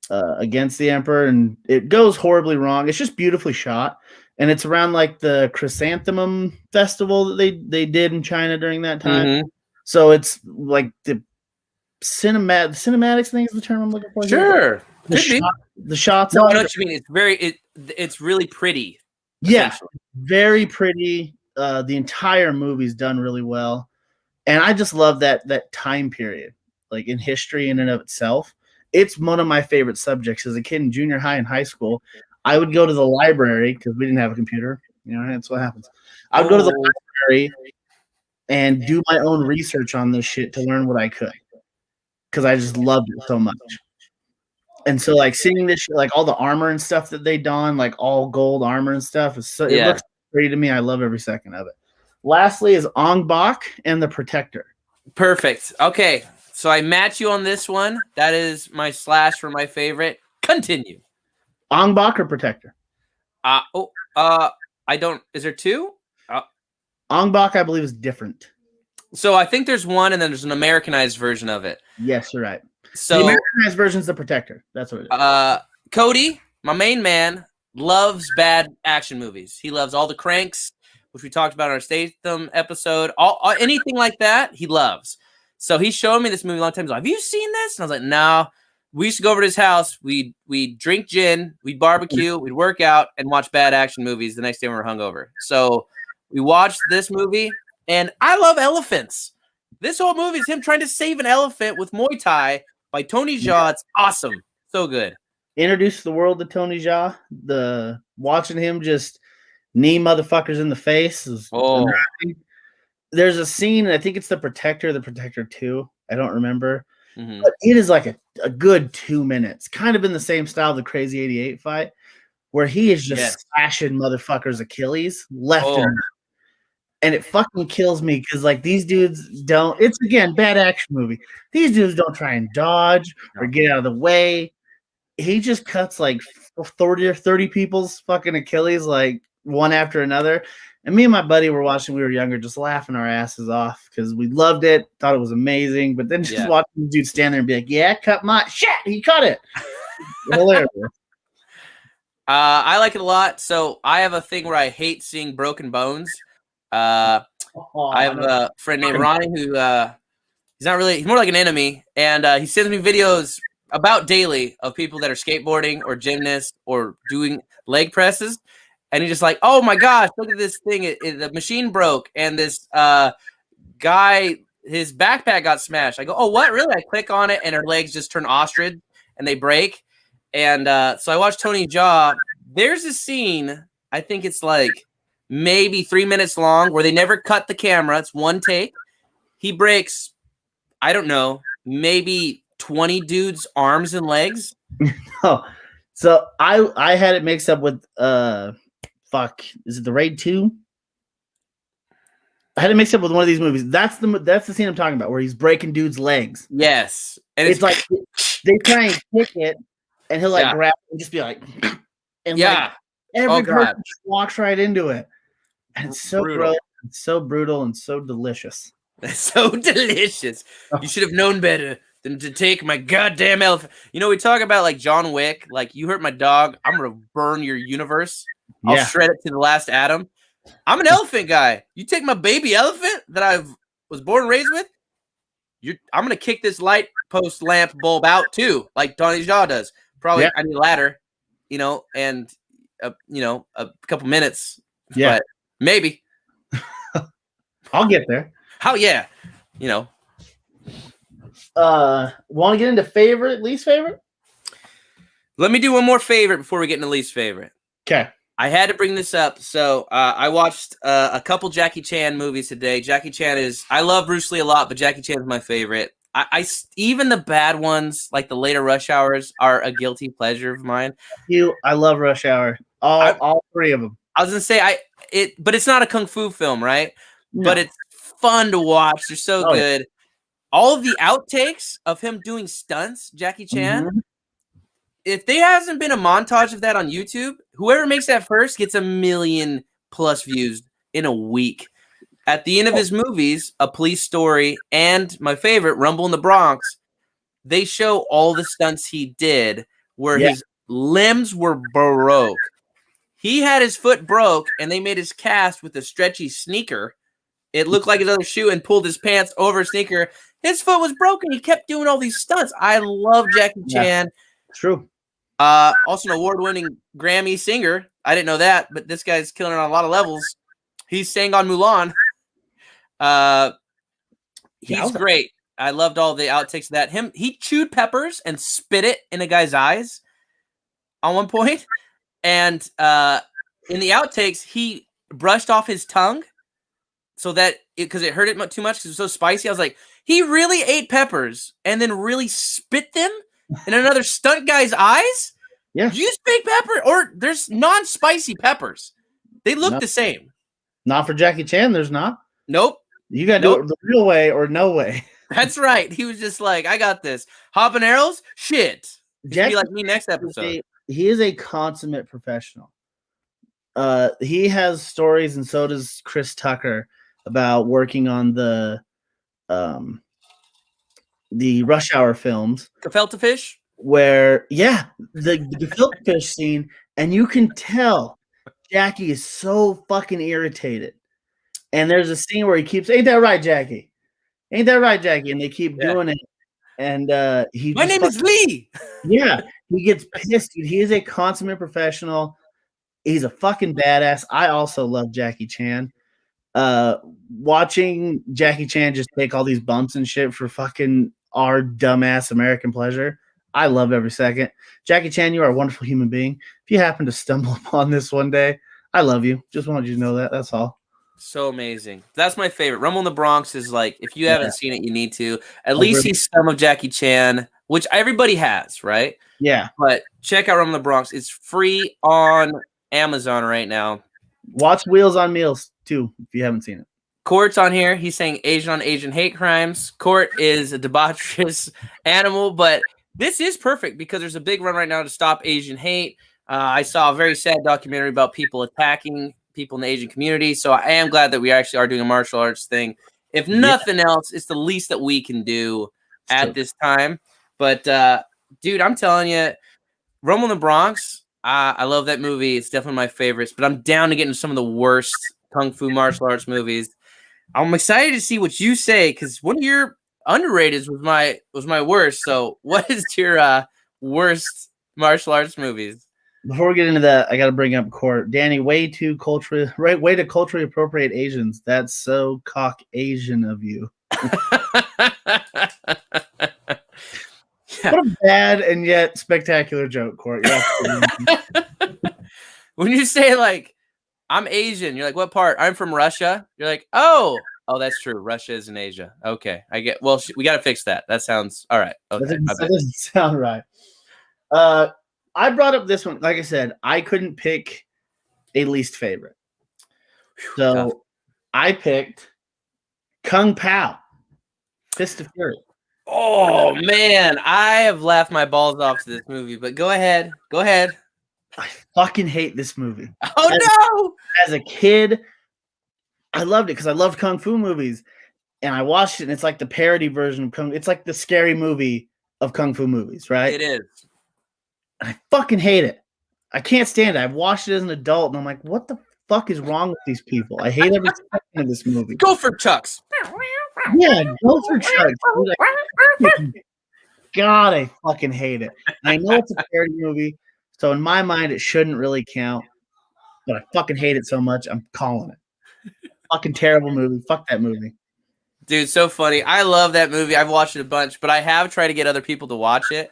against the emperor, and it goes horribly wrong. It's just beautifully shot, and it's around the Chrysanthemum Festival that they did in China during that time. Mm-hmm. So it's like the cinematics, I think is the term I'm looking for. Sure. The shots. No, I know what you mean. It's really pretty. Yeah, very pretty. The entire movie's done really well, and I just love that time period, in history in and of itself. It's one of my favorite subjects. As a kid in junior high and high school, I would go to the library because we didn't have a computer. That's what happens. I would go to the library and do my own research on this shit to learn what I could, because I just loved it so much. And so, seeing this shit, all the armor and stuff that they don, all gold armor and stuff, it looks pretty to me. I love every second of it. Lastly is Ong Bak and the Protector. Perfect. Okay, so I match you on this one. That is my slash for my favorite. Continue. Ong Bak or Protector? I don't. Is there 2? Ong Bak, I believe, is different. So I think there's one, and then there's an Americanized version of it. Yes, you're right. So the Americanized version is the Protector. That's what it is. Cody, my main man, loves bad action movies. He loves all the cranks, which we talked about in our Statham episode. All anything like that, he loves. So he showed me this movie a long time ago. Have you seen this? And I was like, no. We used to go over to his house. We'd drink gin, we'd barbecue, we'd work out, and watch bad action movies the next day when we were hungover. So we watched this movie, and I love elephants. This whole movie is him trying to save an elephant with Muay Thai by Tony Jaa. It's awesome. So good. Introduced the world to Tony Jaa. Watching him just knee motherfuckers in the face is amazing. There's a scene, I think it's the Protector 2. I don't remember. Mm-hmm. But it is a good 2 minutes, kind of in the same style of the Crazy 88 fight, where he is just slashing motherfuckers' Achilles left and right. And it fucking kills me because these dudes don't. It's again bad action movie. These dudes don't try and dodge or get out of the way. He just cuts 30 people's fucking Achilles one after another. And me and my buddy were watching. We were younger, just laughing our asses off because we loved it, thought it was amazing. But then just watching the dude stand there and be like, "Yeah, cut my shit. He cut it." Hilarious. I like it a lot. So I have a thing where I hate seeing broken bones. I have a friend named Ronnie who he's more like an enemy, and he sends me videos about daily of people that are skateboarding or gymnasts or doing leg presses, and he's just like, oh my gosh, look at this thing, the machine broke, and this guy, his backpack got smashed. I go, oh, what, really? I click on it and her legs just turn ostrich and they break. And so I watched Tony Jaa. There's a scene, I think it's maybe 3 minutes long, where they never cut the camera. It's one take. He breaks, I don't know, maybe 20 dudes' arms and legs. No. So I had it mixed up with is it the Raid 2? I had it mixed up with one of these movies. That's the scene I'm talking about, where he's breaking dudes' legs. Yes. And it's they try and kick it, and he'll grab it and just be like, and every person just walks right into it. And it's so gross, and so brutal, and so delicious. So delicious. You should have known better than to take my goddamn elephant. We talk about John Wick, you hurt my dog, I'm gonna burn your universe. I'll shred it to the last atom. I'm an elephant guy. You take my baby elephant that I was born and raised with, I'm gonna kick this light post lamp bulb out too, like Donnie Shaw does. Probably I need a ladder, and a couple minutes. Yeah, but maybe I'll get there. How? Yeah, Want to get into favorite, least favorite? Let me do one more favorite before we get into least favorite. Okay. I had to bring this up. So I watched a couple Jackie Chan movies today. Jackie Chan I love Bruce Lee a lot, but Jackie Chan is my favorite. Even the bad ones, like the later Rush Hours, are a guilty pleasure of mine. I love Rush Hour. All three of them. I was gonna say but it's not a kung fu film, right? No. But it's fun to watch. They're so good. Yeah. All of the outtakes of him doing stunts, Jackie Chan. Mm-hmm. If there hasn't been a montage of that on YouTube, whoever makes that first gets 1 million+ views in a week. At the end of his movies, A Police Story and my favorite, Rumble in the Bronx, they show all the stunts he did where his limbs were broke. He had his foot broke, and they made his cast with a stretchy sneaker. It looked like his other shoe and pulled his pants over his sneaker. His foot was broken. He kept doing all these stunts. I love Jackie Chan. True. Also an award-winning Grammy singer. I didn't know that, but this guy's killing it on a lot of levels. He sang on Mulan. He's great. I loved all the outtakes of that. He chewed peppers and spit it in a guy's eyes on one point. And in the outtakes, he brushed off his tongue so that because it hurt it too much because it was so spicy. I was like, he really ate peppers and then really spit them in another stunt guy's eyes? Yeah. Use fake pepper, or there's non-spicy peppers. They look the same. Not for Jackie Chan, there's not. Nope. You got to do it the real way or no way. That's right. He was just like, I got this. Habaneros? Shit. Jackie, be like me next episode. He is a consummate professional. He has stories, and so does Chris Tucker, about working on the Rush Hour films. Gefilte fish? Where, the gefilte fish scene, and you can tell Jackie is so fucking irritated. And there's a scene where he keeps, ain't that right, Jackie? Ain't that right, Jackie? And they keep doing it. And my name is Lee. Yeah, he gets pissed, dude. He is a consummate professional. He's a fucking badass. I also love Jackie Chan. Watching Jackie Chan just take all these bumps and shit for fucking our dumbass American pleasure, I love every second. Jackie Chan, you are a wonderful human being. If you happen to stumble upon this one day, I love you. Just wanted you to know that. That's all. So amazing. That's my favorite. Rumble in the Bronx is like, if you haven't seen it, you need to. At least see some of Jackie Chan, which everybody has, right? Yeah. But check out Rumble in the Bronx. It's free on Amazon right now. Watch Wheels on Meals, too, if you haven't seen it. Court's on here. He's saying Asian on Asian hate crimes. Court is a debaucherous animal, but this is perfect because there's a big run right now to stop Asian hate. I saw a very sad documentary about people attacking people in the Asian community. So I am glad that we actually are doing a martial arts thing. If nothing else, it's the least that we can do at this time. But dude, I'm telling you, Rumble in the Bronx, I love that movie. It's definitely my favorites, but I'm down to get into some of the worst kung fu martial arts movies. I'm excited to see what you say, because one of your underrateds was my worst. So what is your worst martial arts movies? Before we get into that, I got to bring up Court. Danny, way to culturally appropriate Asians. That's so cock Asian of you. What a bad and yet spectacular joke, Court. When you say like, I'm Asian, you're like, what part? I'm from Russia. You're like, oh, that's true. Russia is in Asia. Okay, I get. Well, we got to fix that. That sounds all right. Okay, that doesn't sound right. I brought up this one. Like I said, I couldn't pick a least favorite. So I picked Kung Pao, Fist of Fury. Oh, man. I have laughed my balls off to this movie, but go ahead. Go ahead. I fucking hate this movie. Oh, no. As a kid, I loved it because I loved Kung Fu movies. And I watched it, and it's like the parody version of Kung Fu. It's like the scary movie of Kung Fu movies, right? It is. I fucking hate it. I can't stand it. I've watched it as an adult, and I'm like, what the fuck is wrong with these people? I hate every second of this movie. Go for Chucks. Yeah, go for Chuck. God, I fucking hate it. And I know it's a parody movie, so in my mind, it shouldn't really count. But I fucking hate it so much, I'm calling it. Fucking terrible movie. Fuck that movie. Dude, so funny. I love that movie. I've watched it a bunch, but I have tried to get other people to watch it.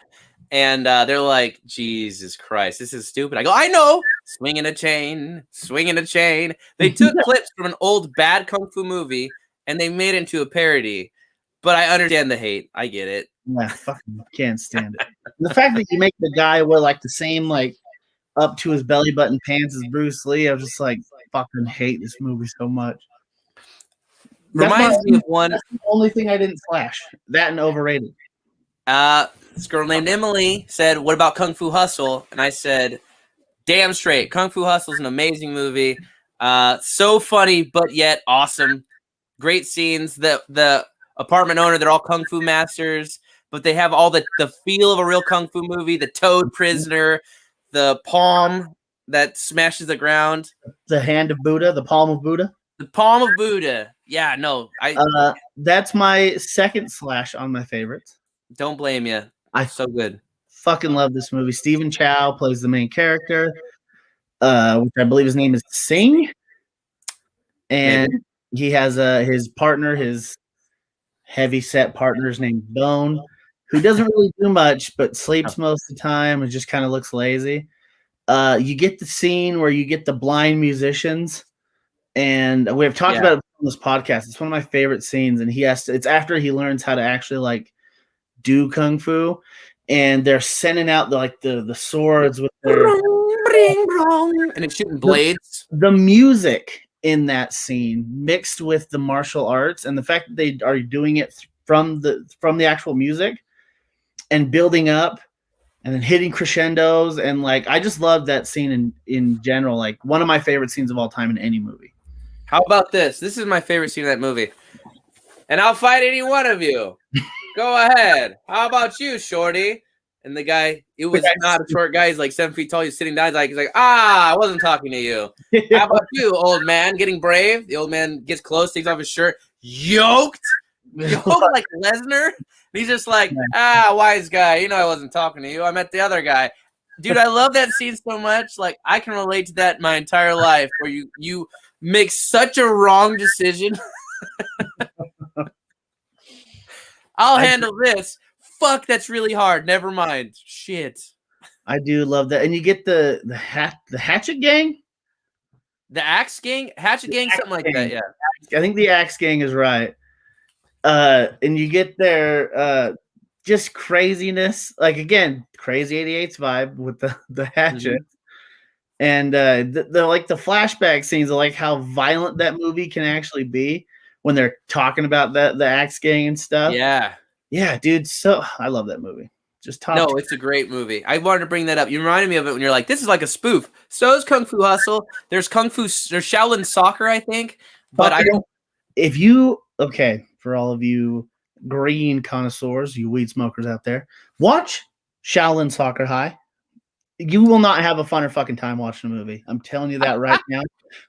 And they're like, Jesus Christ, this is stupid. I go, I know. Swinging a chain, swinging a chain. They took clips from an old bad kung fu movie and they made it into a parody. But I understand the hate. I get it. Yeah, fucking can't stand it. The fact that you make the guy wear like the same like up to his belly button pants as Bruce Lee, I was just like, fucking hate this movie so much. Reminds me of one. That's the only thing I didn't slash. That and overrated. This girl named Emily said, "What about Kung Fu Hustle?" And I said, "Damn straight. Kung Fu Hustle is an amazing movie. So funny, but yet awesome. Great scenes. The apartment owner, they're all Kung Fu masters, but they have all the feel of a real Kung Fu movie. The toad prisoner, the palm that smashes the ground. The hand of Buddha, the palm of Buddha. The palm of Buddha. Yeah, no. That's my second slash on my favorites. Don't blame you. So good. Fucking love this movie. Stephen Chow plays the main character, which I believe his name is Singh. And maybe. He has his partner, his heavy set partner's named Bone, who doesn't really do much, but sleeps most of the time and just kind of looks lazy. You get the scene where you get the blind musicians, and we have talked about it on this podcast. It's one of my favorite scenes, and it's after he learns how to actually like do kung fu, and they're sending out the swords with their and it's shooting blades. The music in that scene mixed with the martial arts and the fact that they are doing it from the actual music and building up and then hitting crescendos, and like I just love that scene in general. Like one of my favorite scenes of all time in any movie. How about this? This is my favorite scene in that movie. And I'll fight any one of you. Go ahead. How about you, shorty? And the guy, it was not a short guy. He's like 7 feet tall. He's sitting down. He's like, I wasn't talking to you. How about you, old man? Getting brave. The old man gets close, takes off his shirt. Yoked like Lesnar. He's just like, wise guy. You know I wasn't talking to you. I met the other guy. Dude, I love that scene so much. Like, I can relate to that my entire life where you make such a wrong decision. I'll handle this. Fuck, that's really hard. Never mind. Shit. I do love that. And you get the Hatchet Gang? The Axe Gang? Hatchet Gang? Something like that, yeah. I think the Axe Gang is right. And you get their just craziness. Like, again, Crazy 88's vibe with the hatchet. Mm-hmm. And the like the flashback scenes of like how violent that movie can actually be when they're talking about the Axe Gang and stuff. Yeah, dude. So I love that movie. Just top. No, it's a great movie. I wanted to bring that up. You reminded me of it when you're like, this is like a spoof. So is Kung Fu Hustle. There's Shaolin Soccer, I think. But I don't. If you for all of you green connoisseurs, you weed smokers out there, watch Shaolin Soccer High. You will not have a funner fucking time watching a movie. I'm telling you that right now.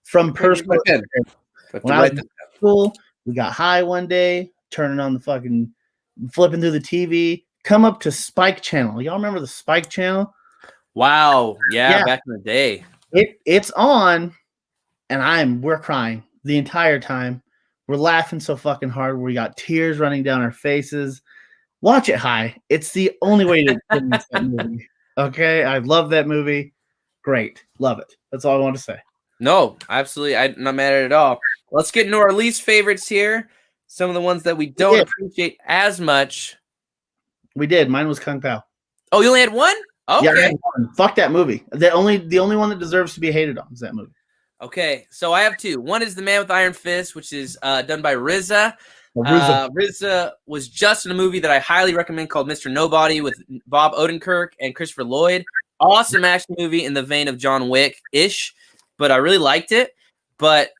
From personal experience. When I was in school, we got high one day, turning on the fucking, flipping through the TV, come up to Spike Channel. Y'all remember the Spike Channel? Wow. Yeah. Back in the day. It's on, and we're crying the entire time. We're laughing so fucking hard. We got tears running down our faces. Watch it high. It's the only way to experience that movie. Okay, I love that movie. Great. Love it. That's all I want to say. No, absolutely. I'm not mad at it at all. Let's get into our least favorites here. Some of the ones that we don't appreciate as much. We did. Mine was Kung Pao. Oh, you only had one? Okay. Yeah, I had one. Fuck that movie. The only one that deserves to be hated on is that movie. Okay, so I have two. One is The Man with Iron Fist, which is done by RZA. RZA was just in a movie that I highly recommend called Mr. Nobody with Bob Odenkirk and Christopher Lloyd. Awesome action movie in the vein of John Wick-ish, but I really liked it. But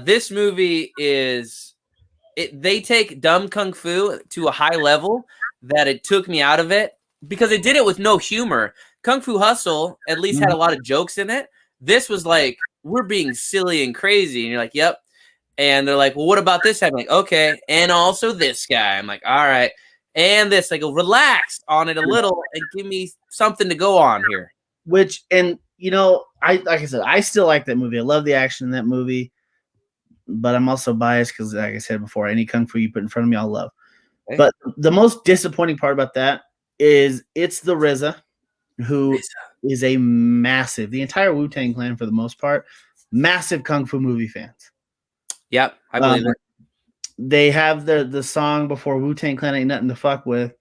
this movie they take dumb kung fu to a high level that it took me out of it because they did it with no humor. Kung Fu Hustle at least had a lot of jokes in it. This was like, we're being silly and crazy. And you're like, yep. And they're like, well, what about this? I'm like, okay. And also this guy. I'm like, all right. And this, I go, relax on it a little and give me something to go on here. Which, and you know, like I said, I still like that movie. I love the action in that movie, but I'm also biased because, like I said before, any kung fu you put in front of me, I'll love. Okay. But the most disappointing part about that is it's the RZA, who is a massive, the entire Wu-Tang Clan for the most part, massive kung fu movie fans. Yep, I believe it. They have the song before Wu-Tang Clan Ain't Nothing to Fuck With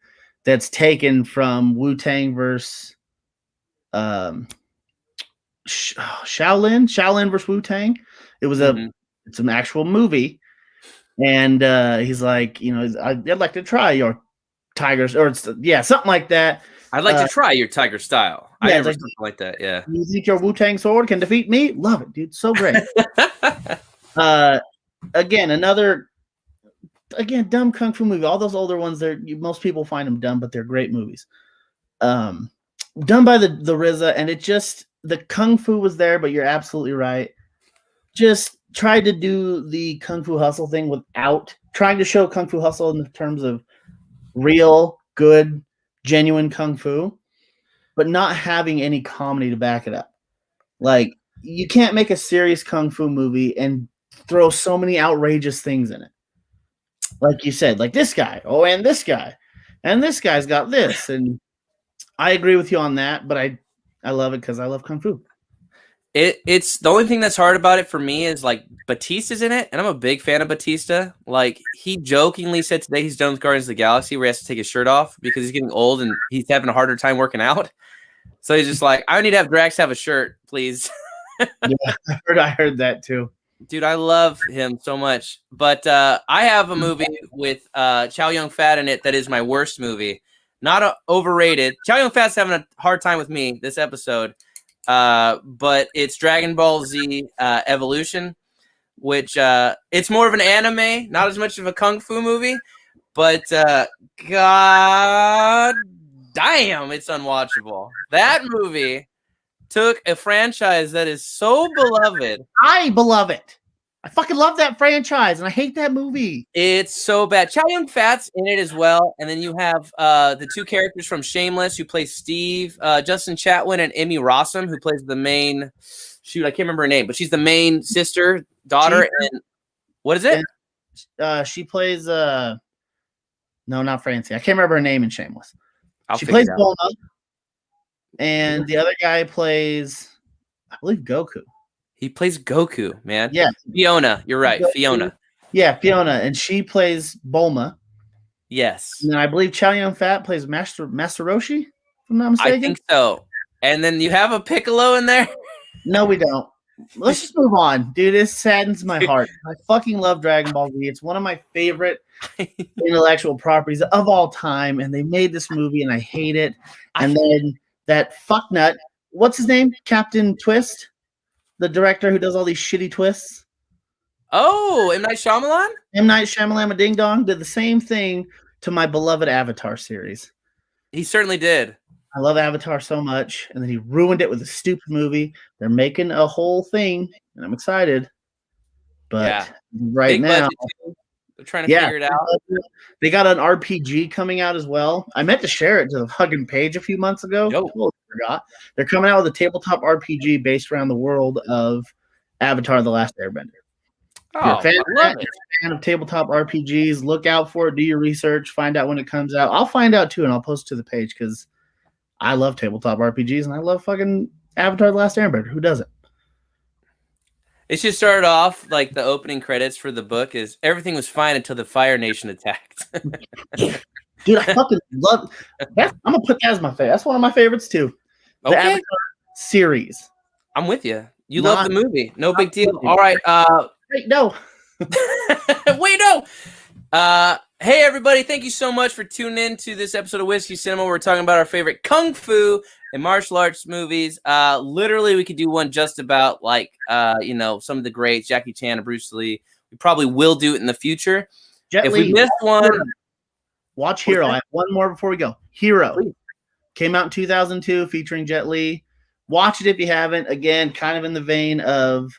that's taken from Wu-Tang versus Shaolin versus Wu-Tang. It was it's an actual movie. And he's like, you know, I'd like to try your tigers, or something like that. I'd like to try your tiger style. I remember like, something like that. Yeah. You think your Wu-Tang sword can defeat me? Love it, dude. So great. Again, dumb kung fu movie. All those older ones, most people find them dumb, but they're great movies. Done by the RZA, and it just, the kung fu was there, but you're absolutely right. Just tried to do the Kung Fu Hustle thing without trying to show Kung Fu Hustle in terms of real, good, genuine Kung Fu, but not having any comedy to back it up. Like, you can't make a serious Kung Fu movie and throw so many outrageous things in it. Like you said, like this guy, and this guy, and this guy's got this. And I agree with you on that, but I love it because I love Kung Fu. It's the only thing that's hard about it for me is like Batista's in it, and I'm a big fan of Batista. Like, he jokingly said today he's done with Guardians of the Galaxy, where he has to take his shirt off because he's getting old and he's having a harder time working out. So he's just like, I need to have Drax have a shirt, please. Yeah, I heard that too. Dude, I love him so much. But I have a movie with Chow Yun-fat in it that is my worst movie. Not overrated. Chow Yun-fat's having a hard time with me this episode. But it's Dragon Ball Z Evolution, which it's more of an anime, not as much of a kung fu movie, but god damn, it's unwatchable. That movie took a franchise that is so beloved. I love it. I fucking love that franchise, and I hate that movie. It's so bad. Chow Yun-fat's in it as well, and then you have the two characters from Shameless who play Steve, Justin Chatwin, and Emmy Rossum, who plays the main. Shoot, I can't remember her name, but she's the main daughter. And what is it? She plays. No, not Francie. I can't remember her name in Shameless. She plays Bulma, and the other guy plays, I believe, Goku. He plays Goku, man. Yeah. Fiona. You're right. Goku. Fiona. Yeah, Fiona. And she plays Bulma. Yes. And then I believe Chow Yun-fat plays Master Roshi, if I'm not mistaken. I think so. And then you have a Piccolo in there? No, we don't. Let's just move on. Dude, this saddens my heart. I fucking love Dragon Ball Z. It's one of my favorite intellectual properties of all time. And they made this movie, and I hate it. And then that fucknut, what's his name? Captain Twist? The director who does all these shitty twists. Oh, M. Night Shyamalan? M. Night Shyamalan Ding Dong did the same thing to my beloved Avatar series. He certainly did. I love Avatar so much, and then he ruined it with a stupid movie. They're making a whole thing, and I'm excited. But right now, they're trying to figure it out. They got an RPG coming out as well. I meant to share it to the fucking page a few months ago. Totally forgot. They're coming out with a tabletop RPG based around the world of Avatar: The Last Airbender. Oh, if you're a fan of tabletop RPGs, look out for it. Do your research. Find out when it comes out. I'll find out too, and I'll post it to the page because I love tabletop RPGs and I love fucking Avatar: The Last Airbender. Who doesn't? It should start off like the opening credits for the book is everything was fine until the Fire Nation attacked. Dude, I fucking love that. I'm gonna put that as my favorite. That's one of my favorites too. The Avatar series. I'm with you. You love the movie. No big deal. All right. Wait, no. Wait, no. Hey, everybody. Thank you so much for tuning in to this episode of Whiskey Cinema. We're talking about our favorite kung fu and martial arts movies. Literally, we could do one just about like, some of the greats, Jackie Chan and Bruce Lee. We probably will do it in the future. Jet if Li, we missed one, watch Hero. I have one more before we go. Hero came out in 2002 featuring Jet Li. Watch it if you haven't. Again, kind of in the vein of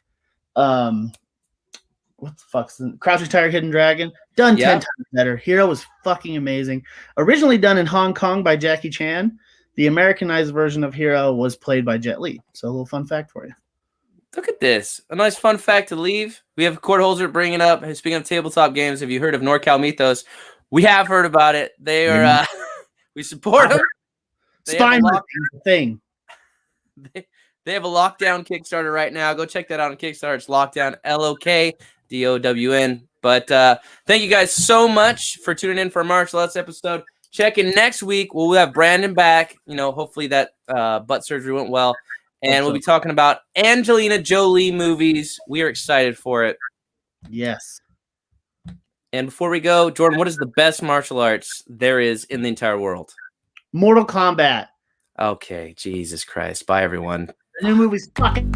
what the fuck's the Crouching Tiger, Hidden Dragon? Done 10 Yeah. times better. Hero was fucking amazing. Originally done in Hong Kong by Jackie Chan. The Americanized version of Hero was played by Jet Li. So a little fun fact for you. Look at this. A nice fun fact to leave. We have Court Holzer bringing up, speaking of tabletop games, have you heard of NorCal Mythos? We have heard about it. They are, we support them. Spine thing. They have a lockdown Kickstarter right now. Go check that out on Kickstarter. It's lockdown, LOKDOWN. But thank you guys so much for tuning in for a martial arts episode. Check in next week. We'll have Brandon back. You know, hopefully that butt surgery went well. And we'll be talking about Angelina Jolie movies. We are excited for it. Yes. And before we go, Jordan, what is the best martial arts there is in the entire world? Mortal Kombat. Okay, Jesus Christ. Bye, everyone. The new movie's fucking